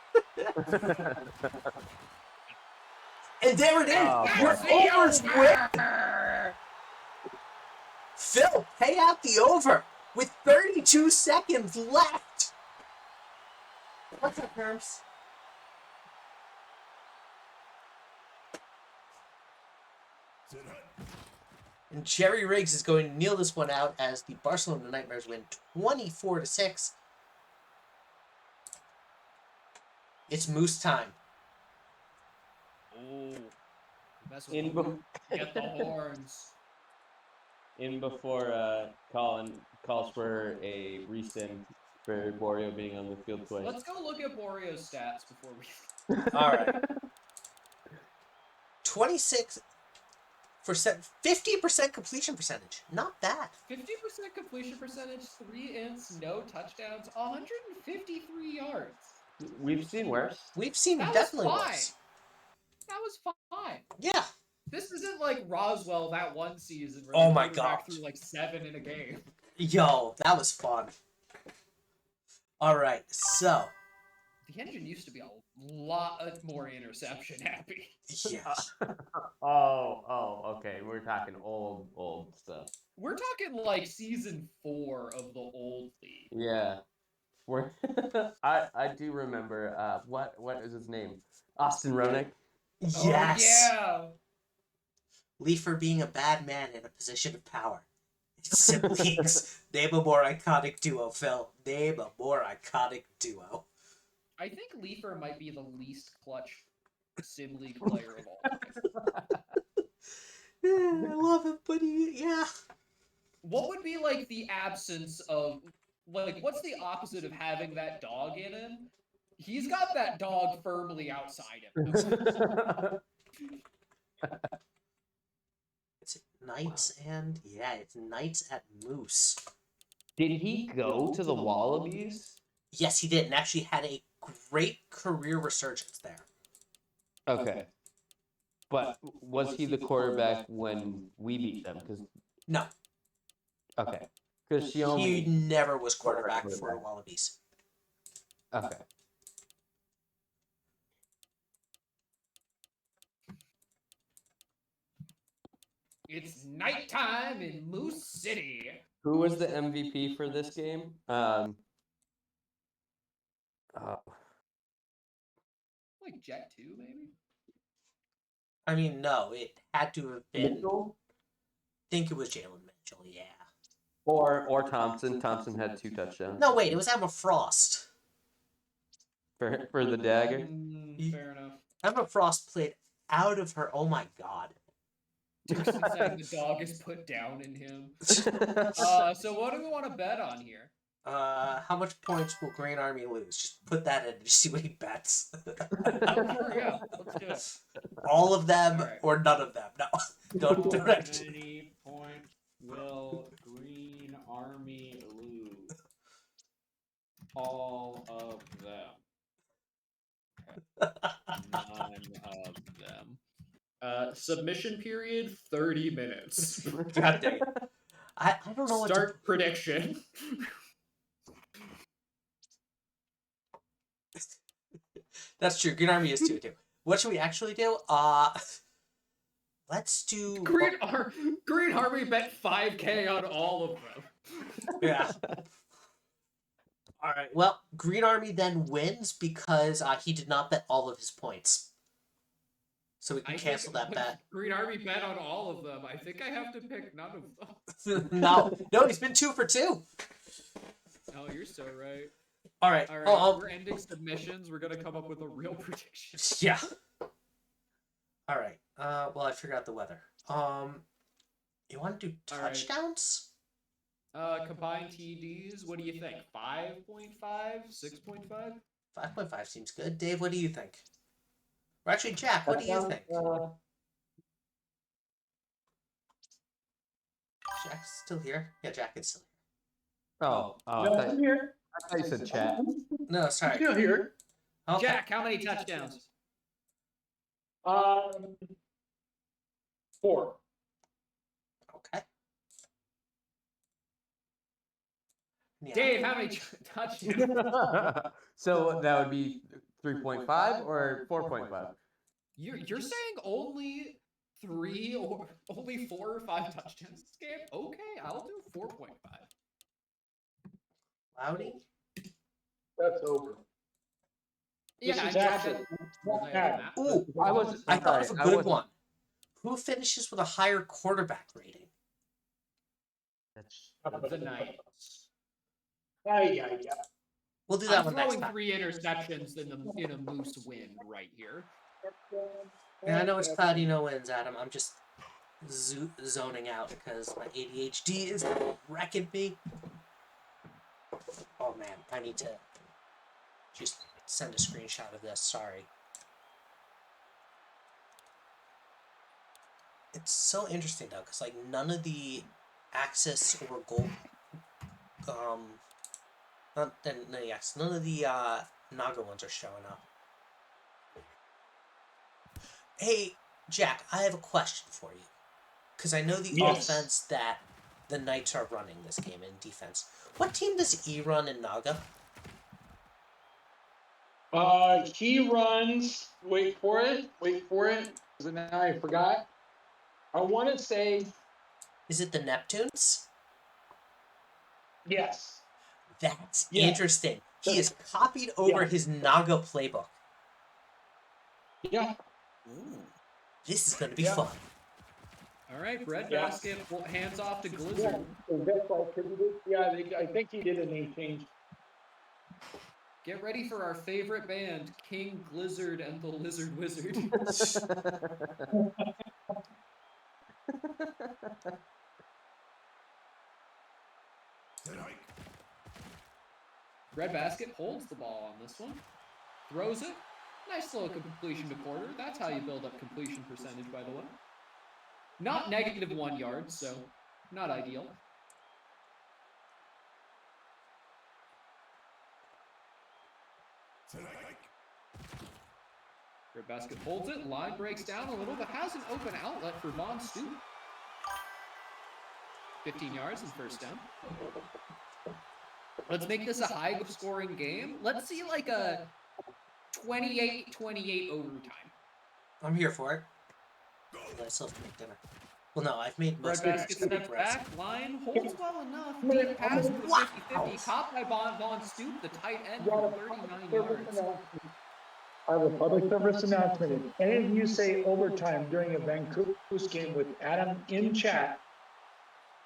And there it is! Oh, Your boy. over's whipped! Phil, pay out the over with 32 seconds left! What's up, Herms? And Jerry Riggs is going to kneel this one out as the Barcelona Nightmares win 24-6. It's Moose time. Oh. Mess with In them. Get the horns. In before Colin calls for a rescind for Borio being on the field twice. Let's go look at Borio's stats before we. All right. 26%, 50% completion percentage. Not bad. 50% completion percentage, 3 ints, no touchdowns, 153 yards. We've seen worse. We've seen That was definitely fine. worse. That was fine. Yeah. This isn't like Roswell that one season where Oh the my quarterback God. threw like 7 in a game. Yo, that was fun. All right, so. The engine used to be a lot more interception happy. Yeah. Okay. We're talking old stuff. We're talking like season 4 of the old league. Yeah. We're I do remember what is his name? Austin Ronick. Yes. Oh, yeah. Leifer being a bad man in a position of power. It's simply name a more iconic duo, Phil. Name a more iconic duo. I think Leifer might be the least clutch Sim League player of all time. Yeah, I love it, but yeah. What would be like the absence of, like, what's the opposite of having that dog in him? He's got that dog firmly outside him. It's Knights and it's Knights at Moose. Did he go to the Wallabies? Yes, he did, and actually had a great career resurgence there. Okay. But was he the quarterback when we beat them? No. Okay. Because He never was quarterback for the Wallabies. Okay. It's nighttime in Moose City. Who was the MVP for this game? Like Jet 2, maybe? I mean, no, it had to have been. Mitchell? I think it was Jalen Mitchell, yeah. Or Thompson. Thompson had 2 touchdowns. No, wait, it was Emma Frost. For the dagger? Fair enough. Emma Frost played out of her. Oh my God. Dixon saying the dog is put down in him. So what do we want to bet on here? How much points will Green Army lose? Just put that in and see what he bets. Yeah, let's do it. All of them All right. or none of them. No. Don't How actually. many points will Green Army lose? All of them. None of them. Submission period, 30 minutes. God dang it. I don't know what Start prediction. That's true. Green Army is 2-2. What should we actually do? Let's do Green Army bet 5K on all of them. Yeah. All right. Well, Green Army then wins because he did not bet all of his points. So we can cancel that bet. Green Army bet on all of them. I think I have to pick none of them. No, he's been 2 for 2. Oh, you're so right. All right. All right, we're ending submissions. We're gonna come up with a real prediction. Yeah. All right. Well, I figured out the weather. You want to do touchdowns? Combined TDs. What do you think? 5.5, 6.5? 5.5 seems good. Dave, what do you think? Or actually, Jack, what do you think? Jack's still here. Yeah, Jack is still here. I'm here. I thought you said chat. No, sorry. Still here. Okay. Jack, how many touchdowns? 4. Okay. Yeah. Dave, how many touchdowns? So that would be 3.5 or 4.5? You're saying only 3 or only 4 or 5 touchdowns this game? Okay, I'll do 4.5. Loudy? That's over. Yeah, This is I actually. dropped it. Ooh, I thought of a good one. Who finishes with a higher quarterback rating? That's The Knights. Yeah. We'll do that I'm one next throwing time. 3 interceptions in a Moose win right here. And I know it's cloudy, no winds, Adam. I'm just zoning out because my ADHD is wrecking me. Oh man, I need to just send a screenshot of this. Sorry. It's so interesting though, because like none of the Axis or goal, none of the Naga ones are showing up. Hey, Jack, I have a question for you. Because I know the Yes. offense that the Knights are running this game in defense. What team does E run in Naga? He runs. Wait for it. Because now I forgot. I want to say Is it the Neptunes? yes. That's Yeah. interesting. He has copied over Yeah. his Naga playbook. Yeah. This is going to be Yeah. fun. All right, Yeah. Breadbasket, hands off to Yeah, Glizzard. so that's why I think he did a name change. Get ready for our favorite band, King Glizzard and the Lizard Wizard. Breadbasket holds the ball on this one. Throws it. Nice little completion to Porter. That's how you build up completion percentage, by the way. Not -1 yards, so not ideal. Breadbasket holds it. Line breaks down a little, but has an open outlet for Von Stoop. 15 yards and first down. Let's make this a high-scoring game. Let's see like a 28-28 overtime. I'm here for it. I still have to make dinner. Well, no, I've made most of Breadbasket it. steps back. Line holds well enough. Deep pass to the 50-50. Caught by Von Stoop, the tight end, for 39 yards. I have a public service announcement. If any of you say overtime during a Vancouver game with Adam in chat,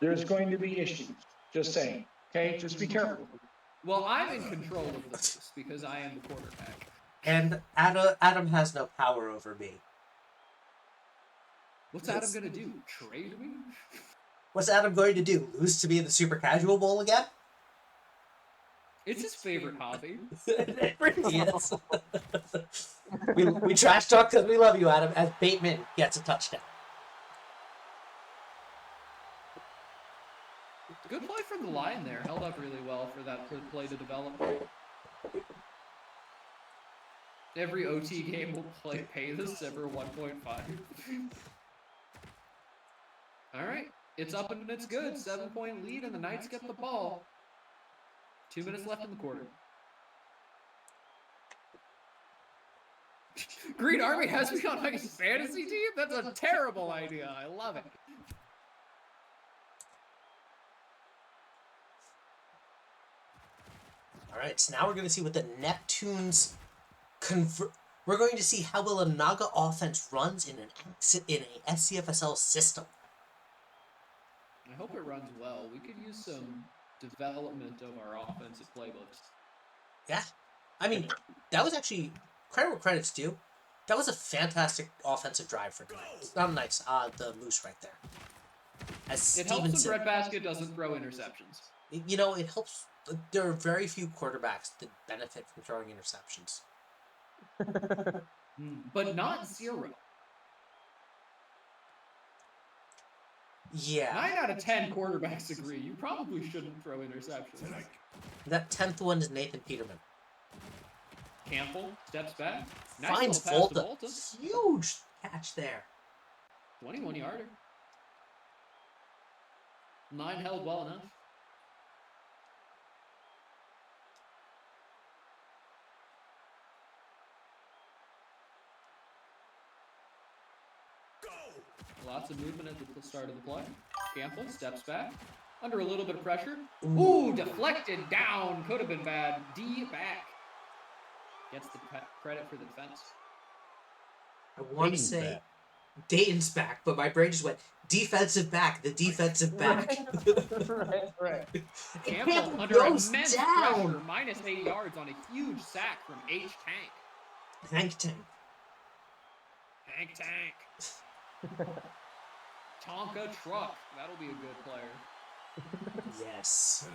there's going to be issues. Just saying. Okay, just be careful. Well, I'm in control of the Moose because I am the quarterback. And Adam has no power over me. What's Adam gonna do? Trade me? What's Adam going to do? Lose to be in the Super Casual Bowl again? It's his favorite hobby. It really is. we trash talk because we love you, Adam, as Bateman gets a touchdown. Good play from the line there. Held up really well for that play to develop. Every OT game will pay this Zebra 1.5. All right, it's up and it's good. 7-point lead, and the Knights get the ball. 2 minutes left in the quarter. Green Army has me on his fantasy team? That's a terrible idea. I love it. All right, so now we're going to see what the Neptunes convert. We're going to see how well a Naga offense runs in a SCFSL system. I hope it runs well. We could use some development of our offensive playbooks. Yeah, I mean, that was actually credit where credit's due. That was a fantastic offensive drive for the Knights. Not nice, the Moose right there. As It Steven helps the said, Breadbasket doesn't throw interceptions. you know, it helps. There are very few quarterbacks that benefit from throwing interceptions. But not 0. Yeah. 9 out of 10 quarterbacks agree. You probably shouldn't throw interceptions. That 10th one is Nathan Peterman. Campbell steps back. Nice Finds little pass to Volta. Huge catch there. 21-yarder. 9 held well enough. Lots of movement at the start of the play. Campbell steps back. Under a little bit of pressure. Ooh, deflected down. Could have been bad. D back. Gets the credit for the defense. I want to say Dayton's back, but my brain just went defensive back. The defensive back. Right. And Campbell under goes immense down. pressure, -8 yards on a huge sack from H Tank. Tank. Tank. Tonka Truck. That'll be a good player. Yes.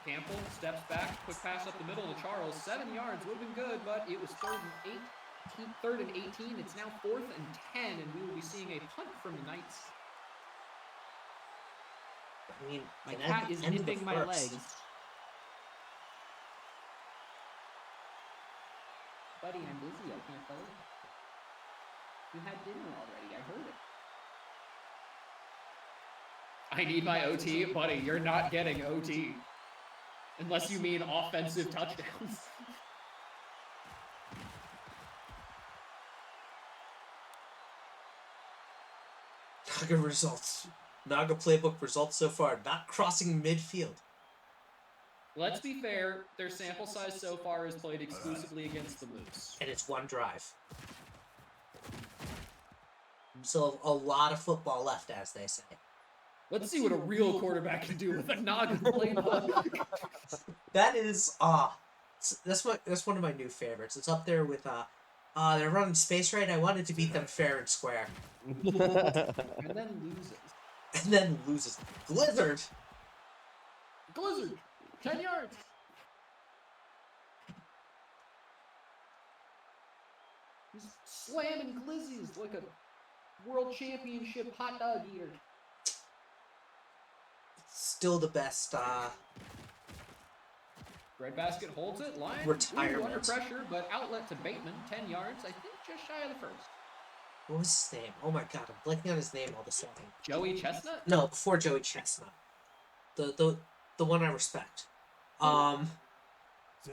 Campbell steps back, quick pass up the middle to Charles. 7 yards would have been good, but it was third and 18. It's now 4th and 10, and we will be seeing a punt from the Knights. I mean, My and at cat the is end of the nipping my first- legs. Buddy, I'm busy. I can't play. You had dinner already. I heard it. I need my OT. Buddy, you're not getting OT. Unless you mean offensive touchdowns. Naga results. Naga playbook results so far. Not crossing midfield. Let's be fair, their sample size so far is played exclusively against the Moose. And it's one drive. So a lot of football left, as they say. Let's see what a real quarterback can do with a Naga playbook. That is that's one of my new favorites. It's up there with they're running Space Raid. I wanted to beat them fair and square. And then loses. And then loses. Blizzard. 10 yards. He's slamming glizzies like a world championship hot dog eater. Still the best Breadbasket holds it. Lion Retirement. under pressure, but outlet to Bateman. 10 yards. I think just shy of the first. what was his name? Oh my god, I'm blanking on his name all of a sudden. Joey Chestnut? No, before Joey Chestnut. The one I respect.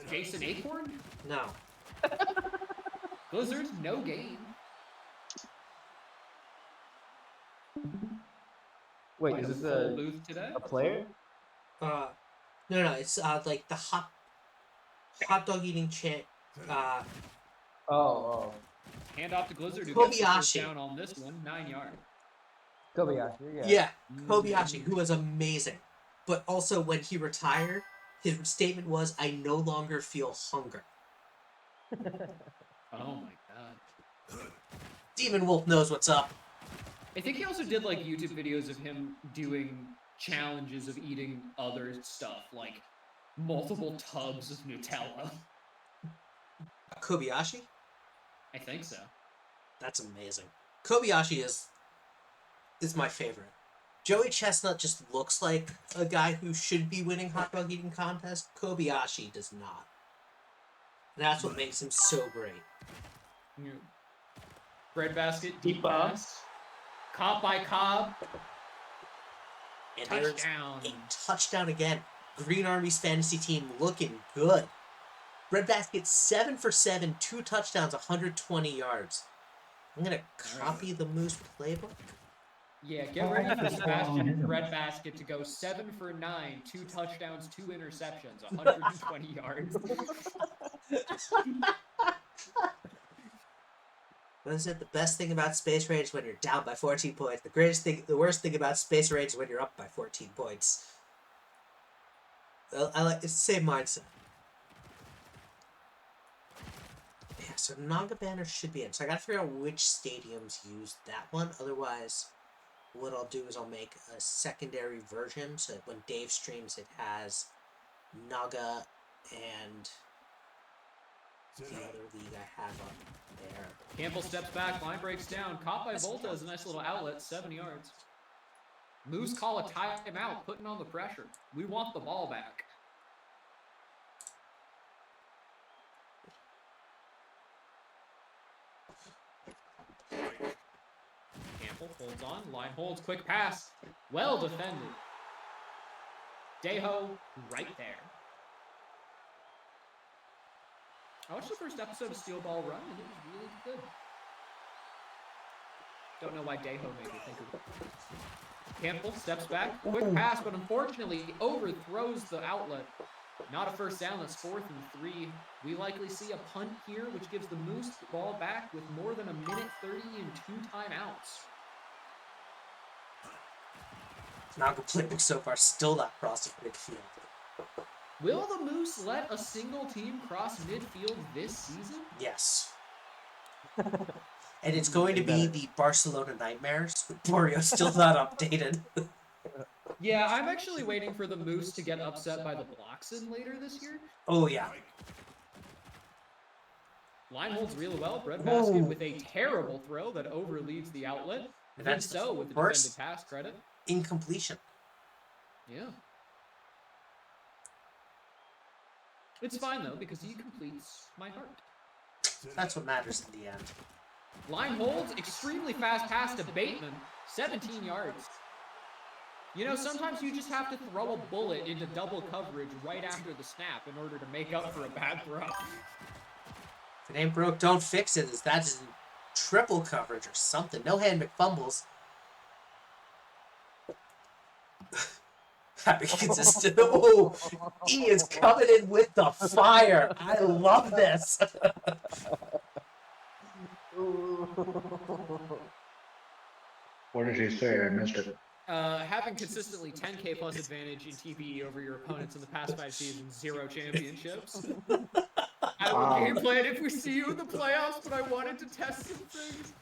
Jason Acorn? No. Blizzard, no gain. Wait, is this Full booth today? a player? No, it's like the hot dog eating Oh. Hand off to Blizzard, who gets the first Kobayashi. down on this one. 9 yards. Kobayashi, yeah. Yeah, Kobayashi, who was amazing. But also, when he retired, his statement was, I no longer feel hunger. Oh my god. Demon Wolf knows what's up. I think he also did like YouTube videos of him doing challenges of eating other stuff, like multiple tubs of Nutella. Kobayashi? I think so. That's amazing. Kobayashi is my favorite. Joey Chestnut just looks like a guy who should be winning hot dog eating contest. Kobayashi does not. And that's what makes him so great. Breadbasket, deep bomb. pass. Caught by Cobb. And there's Touchdown. a touchdown again. Green Army's fantasy team looking good. Breadbasket 7 for 7, 2 touchdowns, 120 yards. I'm gonna copy the Moose playbook. Yeah, get ready for Sebastian Breadbasket to go 7 for 9, 2 touchdowns, 2 interceptions, 120 yards. What is it? The best thing about Space Raid is when you're down by 14 points. The worst thing about Space Raid is when you're up by 14 points. I like it's the same mindset. Yeah, so Naga Banner should be in. So I gotta figure out which stadiums use that one. Otherwise, what I'll do is I'll make a secondary version so that when Dave streams, it has Naga and the other league I have up there. Campbell steps back, line breaks down. Caught by Volta as a nice little outlet, 7 yards. Moose call a timeout, putting on the pressure. We want the ball back. Campbell holds on, line holds, quick pass. Well defended. Deho right there. I watched the first episode of Steel Ball Run, and it was really good. Don't know why Deho made me think of it. Campbell steps back, quick pass, but unfortunately overthrows the outlet. Not a first down. That's 4th and 3. We likely see a punt here, which gives the Moose the ball back with more than a minute 30 and 2 timeouts. Naga playbook so far still not crossing midfield. Will the Moose let a single team cross midfield this season? Yes. And it's going to be the Barcelona Nightmares with Borio still not updated. Yeah, I'm actually waiting for the Moose to get upset by the Bloxen later this year. Oh, yeah. Line holds really well. Breadbasket with a terrible throw that overleads the outlet. And that's so with the first defended pass credit. incompletion. Yeah. It's fine, though, because he completes my heart. That's what matters in the end. Line holds, extremely fast pass to Bateman, 17 yards. You know, sometimes you just have to throw a bullet into double coverage right after the snap in order to make up for a bad throw. If it ain't broke, don't fix it. That's triple coverage or something. No hand McFumbles. Happy consistent. Oh, he is coming in with the fire. I love this. What did he say? I missed it. Having consistently 10K plus advantage in TPE over your opponents in the past 5 seasons, 0 championships. I have a game plan if we see you in the playoffs, but I wanted to test some things.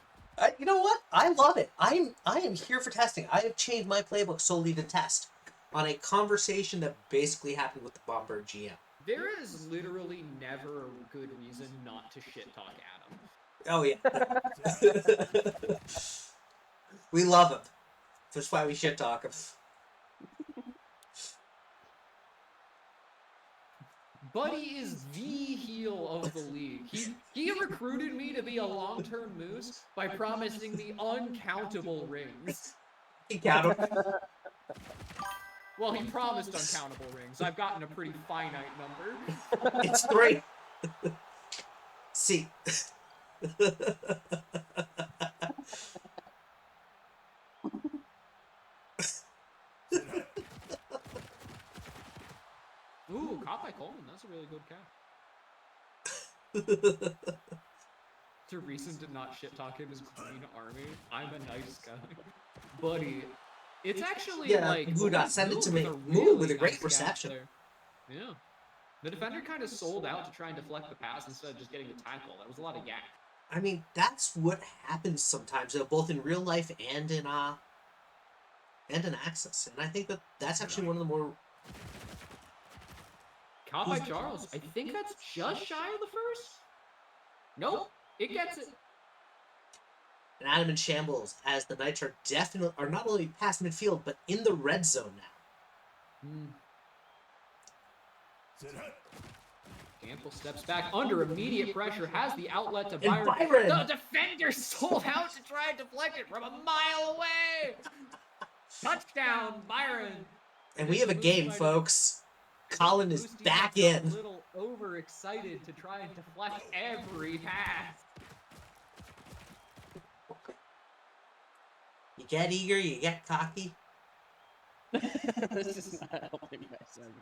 You know what? I love it. I am here for testing. I have changed my playbook solely to test on a conversation that basically happened with the Bomber GM. There is literally never a good reason not to shit talk Adam. Oh, yeah. We love him. That's why we shit talk him. Buddy is the heel of the league. He recruited me to be a long-term Moose by promising me uncountable rings. He got him. Well, he promised uncountable rings. I've gotten a pretty finite number. It's 3. See. Ooh, caught by Coleman. That's a really good catch. Teresa did not shit talk him as Green Army. I'm a nice guy. Buddy, it's actually like... Buddha, send it to me. Really with a great nice reception. Yeah. The defender kind of sold out to try and deflect the pass instead of just getting the tackle. That was a lot of yak. I mean, that's what happens sometimes, though, both in real life and in Access. And I think that's actually one of the more... Caught by Charles. I think that's just shy of the first. Nope. It gets it. And Adam in shambles, as the Knights are not only past midfield, but in the red zone now. Gamble steps back under immediate pressure, has the outlet to And Byron. The defender sold out to try and deflect it from a mile away. Touchdown, Byron. And we have a game, folks. Colin is back in. A little overexcited to try and deflect every pass. You get eager, you get cocky. This is not helping my son.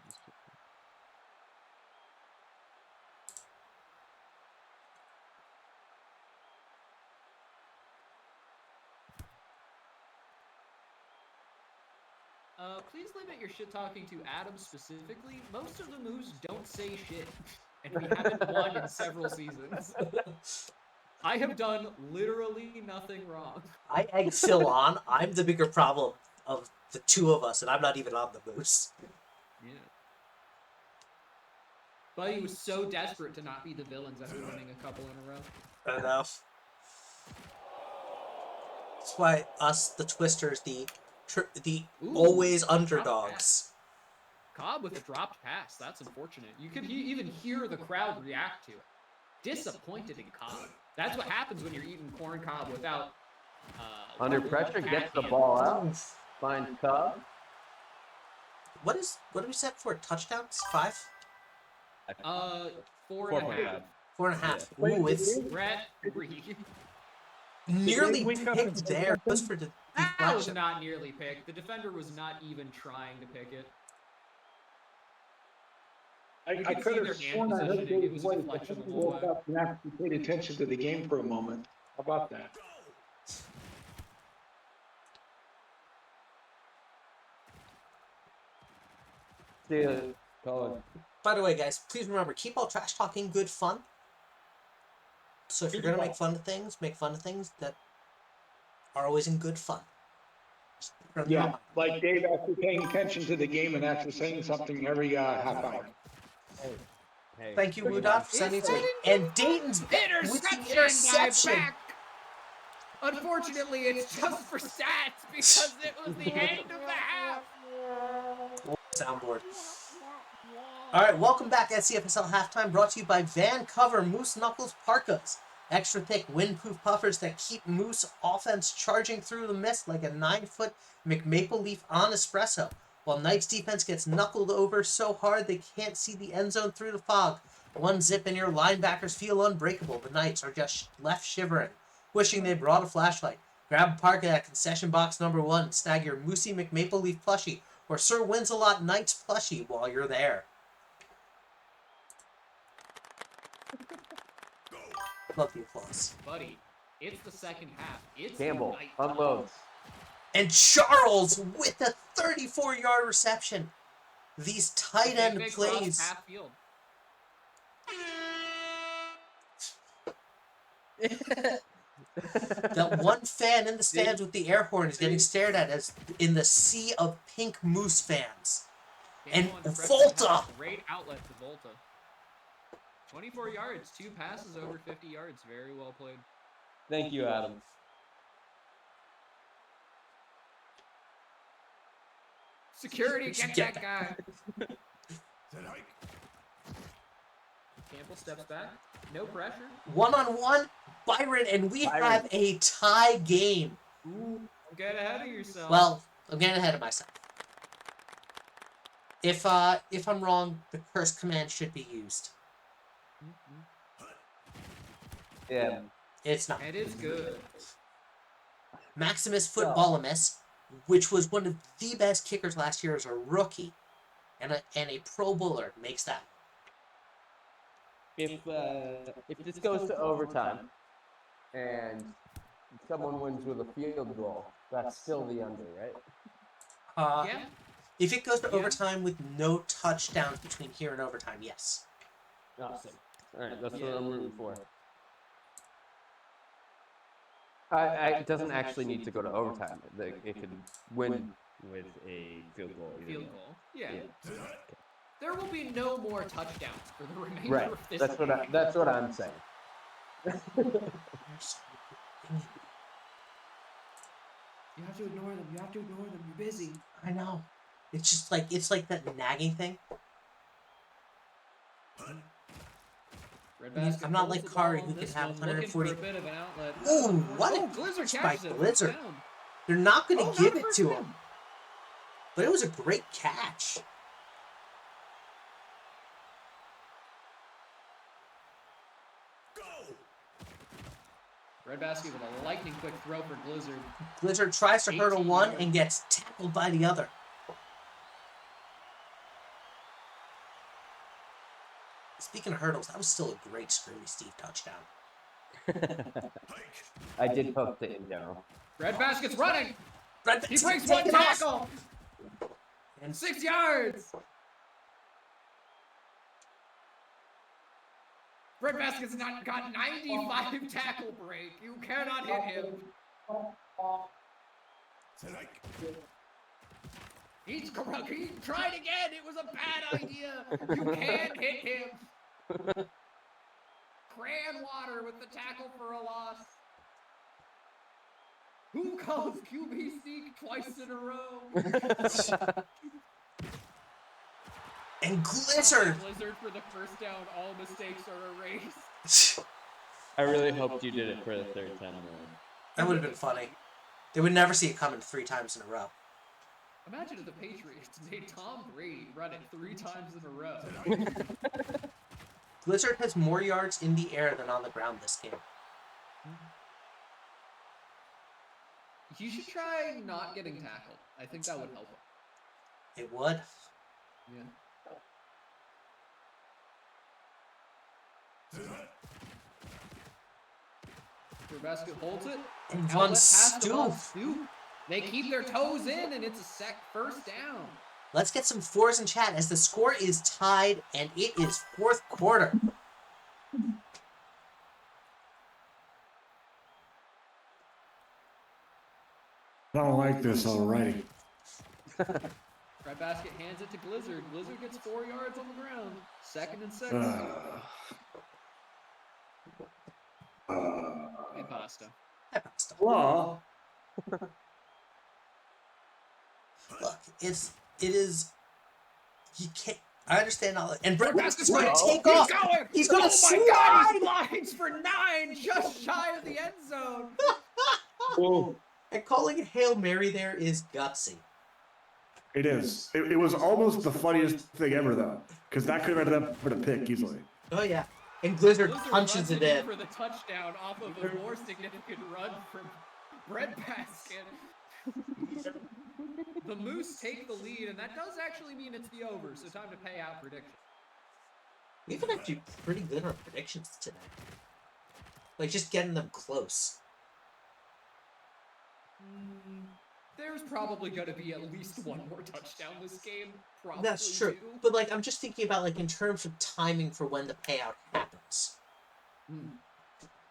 Please limit your shit talking to Adam specifically. Most of the moves don't say shit, and we haven't won in several seasons. I have done literally nothing wrong. I egg Phil on. I'm the bigger problem of the two of us, and I'm not even on the Moose. Yeah. But he was so desperate to not be the villains after winning a couple in a row. I know. That's why us, the Twisters, the Ooh, always underdogs. Cobb with a dropped pass. That's unfortunate. You could even hear the crowd react to it. Disappointed in Cobb. That's what happens when you're eating corn cob without... Under pressure, gets the ball out. Finds Cobb. What do we set for touchdowns? 5? 4.5. 4.5. Yeah. Ooh, it's Brett Reed. nearly Wake up picked and- there. Just for the That was deflection. not nearly picked. The defender was not even trying to pick it. You I could could see have their hand sworn I heard positioning. It Dave's was a voice. I deflection think the he whole woke time. up and actually paid attention to the game for a moment. How about that? See ya, Colin. By the way, guys, please remember, keep all trash talking good fun. So if you're gonna make fun of things that are always in good fun. Just bear that in Yeah, mind. like Dave actually paying attention to the game and actually saying something every half hour. Hey, Thank you, bring it Woodot, on. for sending it to me. And Dayton's back with the interception. Unfortunately, it's just for stats because it was the end of the half. Soundboard. All right, welcome back at SCFSL Halftime, brought to you by Van Cover Moose Knuckles Parkas. Extra thick windproof puffers that keep Moose offense charging through the mist like a 9-foot McMaple Leaf on espresso, while Knights defense gets knuckled over so hard they can't see the end zone through the fog. One zip and your linebackers feel unbreakable. The Knights are just left shivering, wishing they brought a flashlight. Grab a parka at concession box number 1, snag your Moosey McMaple Leaf plushie, or Sir Wins-A-Lot Knights plushie while you're there. Love the applause. Buddy, it's the second half. It's Campbell night unloads. And Charles with a 34-yard reception. These tight end Big plays. cross half field. That one fan in the stands with the air horn is getting stared at as in the sea of pink Moose fans. And Volta. Great outlet to Volta. 24 yards, 2 passes over 50 yards. Very well played. Thank you, Adam. Security, get that guy. Campbell steps back. No pressure. One-on-one, Byron, and we have a tie game. Ooh, get ahead of yourself. Well, I'm getting ahead of myself. If I'm wrong, the curse command should be used. Yeah. It's not. It is good. Maximus Footballimus, which was one of the best kickers last year as a rookie, and a Pro Bowler, makes that. If this goes to overtime and someone wins with a field goal, that's still the under, right? Yeah. If it goes to overtime with no touchdowns between here and overtime, yes. Awesome. All right, that's what I'm rooting for. It doesn't actually need to go to overtime. It could win with a field goal. Field goal. Yeah. There will be no more touchdowns for the remainder Right. of this That's game. that's what I'm saying. You have to ignore them. You have to ignore them. You're busy. I know. It's like that nagging thing. Red basket I'm not holds like the Kari, ball who on can this have one, looking for 140. a bit of an outlet. Ooh, what Oh, a Blizzard by catches it. Blizzard. Down. They're not going to give not it first to down. him. But it was a great catch. Red basket with a lightning quick throw for Blizzard. Blizzard tries to hurdle 18 one yards. and gets tackled by the other. Speaking of hurdles, that was still a great Screwy Steve touchdown. I did post it in general. Red basket's running. Red He Basket's breaks one taken off. tackle. And 6 yards. Red basket's not got 95 tackle break. You cannot hit him. He tried again. It was a bad idea. You can't hit him. Cranwater with the tackle for a loss. Who calls QB sneak twice in a row? And Blizzard. Blizzard for the first down. All mistakes are erased. I really hoped you did it for the third time. That would have been funny. They would never see it coming 3 times in a row. Imagine if the Patriots made Tom Brady run it 3 times in a row. Blizzard has more yards in the air than on the ground this game. You should try not getting tackled. I think that would help him. It would. Yeah. Basket holds it. And Outlet Von pass to Von Stoof. Stoof. They keep their toes in, and it's a first down. Let's get some fours in chat as the score is tied and it is fourth quarter. I don't like this already. Basket hands it to Blizzard. Blizzard gets 4 yards on the ground. 2nd and 6. Hey, Pasta. Well, Look, it is. You can't. I understand all that. And Brett Basket's going to take off. He's going to slide. God, he slides for 9, just shy of the end zone. And calling it Hail Mary there is gutsy. it is. It was almost the funniest thing ever, though, because that could have ended up with a pick easily. Oh yeah, and Blizzard punches it in. For the touchdown off of a more significant run from Bread Basket. The Moose take the lead, and that does actually mean it's the over, so time to pay out prediction. We've been actually pretty good on predictions today. Like, just getting them close. There's probably going to be at least one more touchdown this game. Probably That's true. two. But, like, I'm just thinking about, like, in terms of timing for when the payout happens.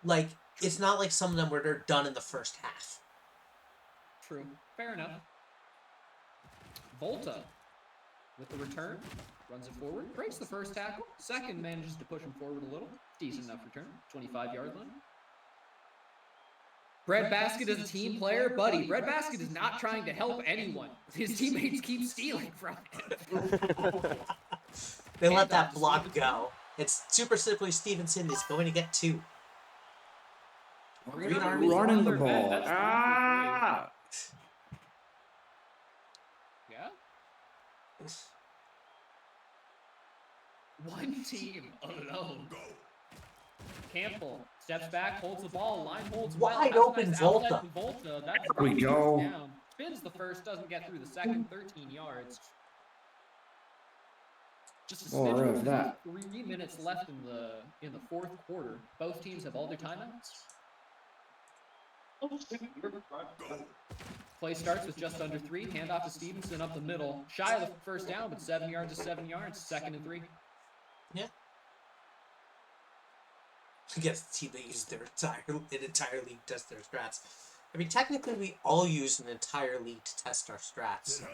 Like, it's not like some of them where they're done in the first half. True. Fair enough. Volta with the return. Runs it forward. Breaks the first tackle. Second manages to push him forward a little. Decent enough return. 25-yard line. Bread Basket is a team player, buddy. Bread Basket is not trying to help anyone. His teammates keep stealing from him. They let that block go. It's super simply Stevenson is going to get 2. Green Army Running the Another ball. bet. Ah! Yeah? One team alone. Campbell steps back, holds the ball, line holds well. Wide Has a open nice outlet Volta. to Volta. That's There we go. down. Spins the first, doesn't get through the second, 13 yards. Just a More smidge of over that. 3 minutes left in the fourth quarter. Both teams have all their timeouts. Play starts with just under 3. Handoff to Stevenson up the middle. Shy of the first down, but 7 yards is 7 yards. 2nd and 3. Yeah. I guess the team that uses their entire league to test their strats. I mean, technically, we all use an entire league to test our strats.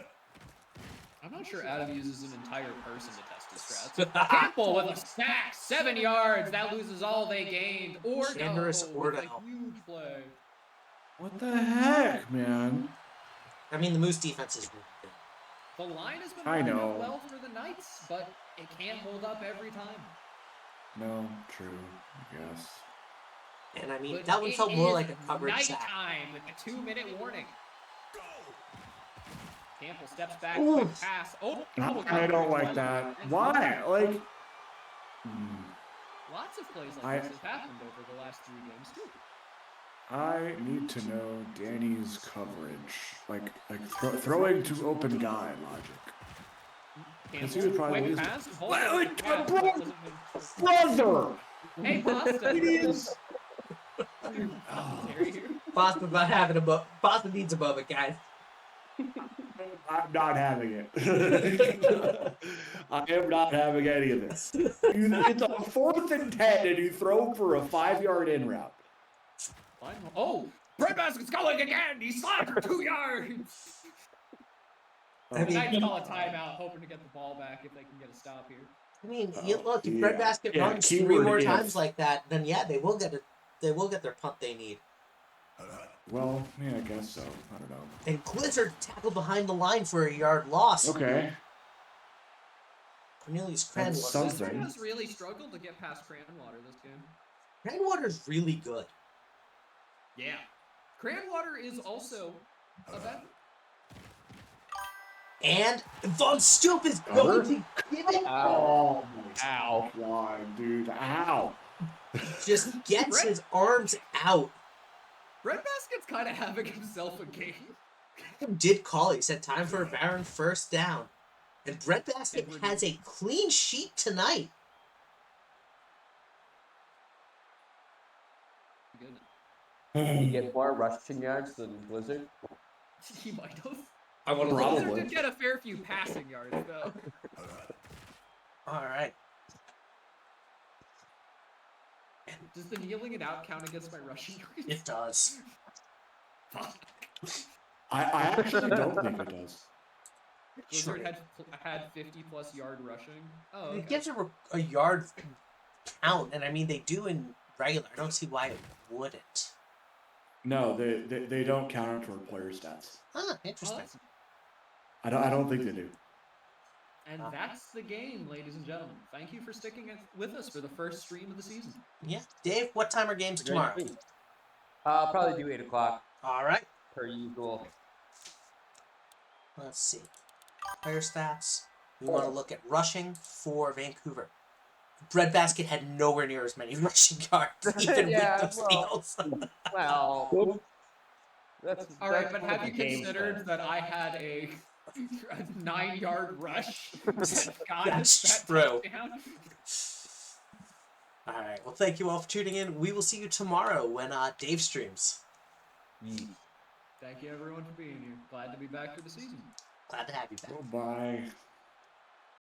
I'm not sure Adam uses an entire person to test his strats. Campbell with a sack, 7 yards. That loses all they gained. Or Generous with a Ordo. huge play. What the heck, man? I mean, the Moose defense is really good. The line has been I lining know. up well for the Knights, but it can't hold up every time. No, true, I guess. And I mean, But that one it felt more is like a coverage sack. nighttime with a 2-minute warning. Campbell steps back, Ooh. quick pass. Oh, I don't like that. Why? Like, Lots of plays I- like this have happened over the last 3 games too. I need to know Danny's coverage, like throwing to open guy logic. Because he would probably Quick lose. pass, Volta Well, with the pass, bro- doesn't win. Brother! Hey, Pasta. Idiots! There you Boston's not having a Boston needs a moment, guys. I'm not having it. I am not having any of this. It's a 4th and 10, and you throw for a 5-yard in route. Oh, Bread Basket's going again. He slides for 2 yards. I The mean, Knights call a timeout, hoping to get the ball back if they can get a stop here. I mean, look, if yeah. Bread Basket Yeah, runs 3 keyword more if. times like that, then yeah, they will get their punt they need. Well, yeah, I guess so. I don't know. And Blizzard tackled behind the line for a yard loss. Okay. Cornelius That's Cranwater. something. Blizzard has really struggled to get past Cranwater this game. Cranwater's really good. Yeah. Cranwater is also a bet. And Von Stoop is going to give it. Oh my God, dude. Ow. Just gets his arms out. Bread Basket's kind of having himself a game. Did call it. He said time for a Baron first down. And Bread Basket Edward- has a clean sheet tonight. You get more rushing yards than Blizzard. He might have. I want to Probably. Blizzard did get a fair few passing yards, though. All right. Does the kneeling it out count against my rushing yards? It does. Fuck. I actually don't think it does. Blizzard had 50+ yard rushing. Oh, okay. It gives a yard count, and I mean they do in regular. I don't see why it wouldn't. No, they don't count it toward player stats. Ah, Oh, interesting. that's- I don't think they do. and that's the game, ladies and gentlemen. Thank you for sticking with us for the first stream of the season. Yeah, Dave. What time are games tomorrow? I'll probably do 8 o'clock All right. per usual. Let's see. Player stats. We want to look at rushing for Vancouver. Breadbasket had nowhere near as many rushing yards, even Yeah, with those well, deals. Well, that's All right, that's but one have of you the games, considered though. that I had a 9-yard rush? Got That's that true. touchdown? All right. Well, thank you all for tuning in. We will see you tomorrow when Dave streams. Thank you, everyone, for being here. Glad to be back for the season. Glad to have you back. Bye.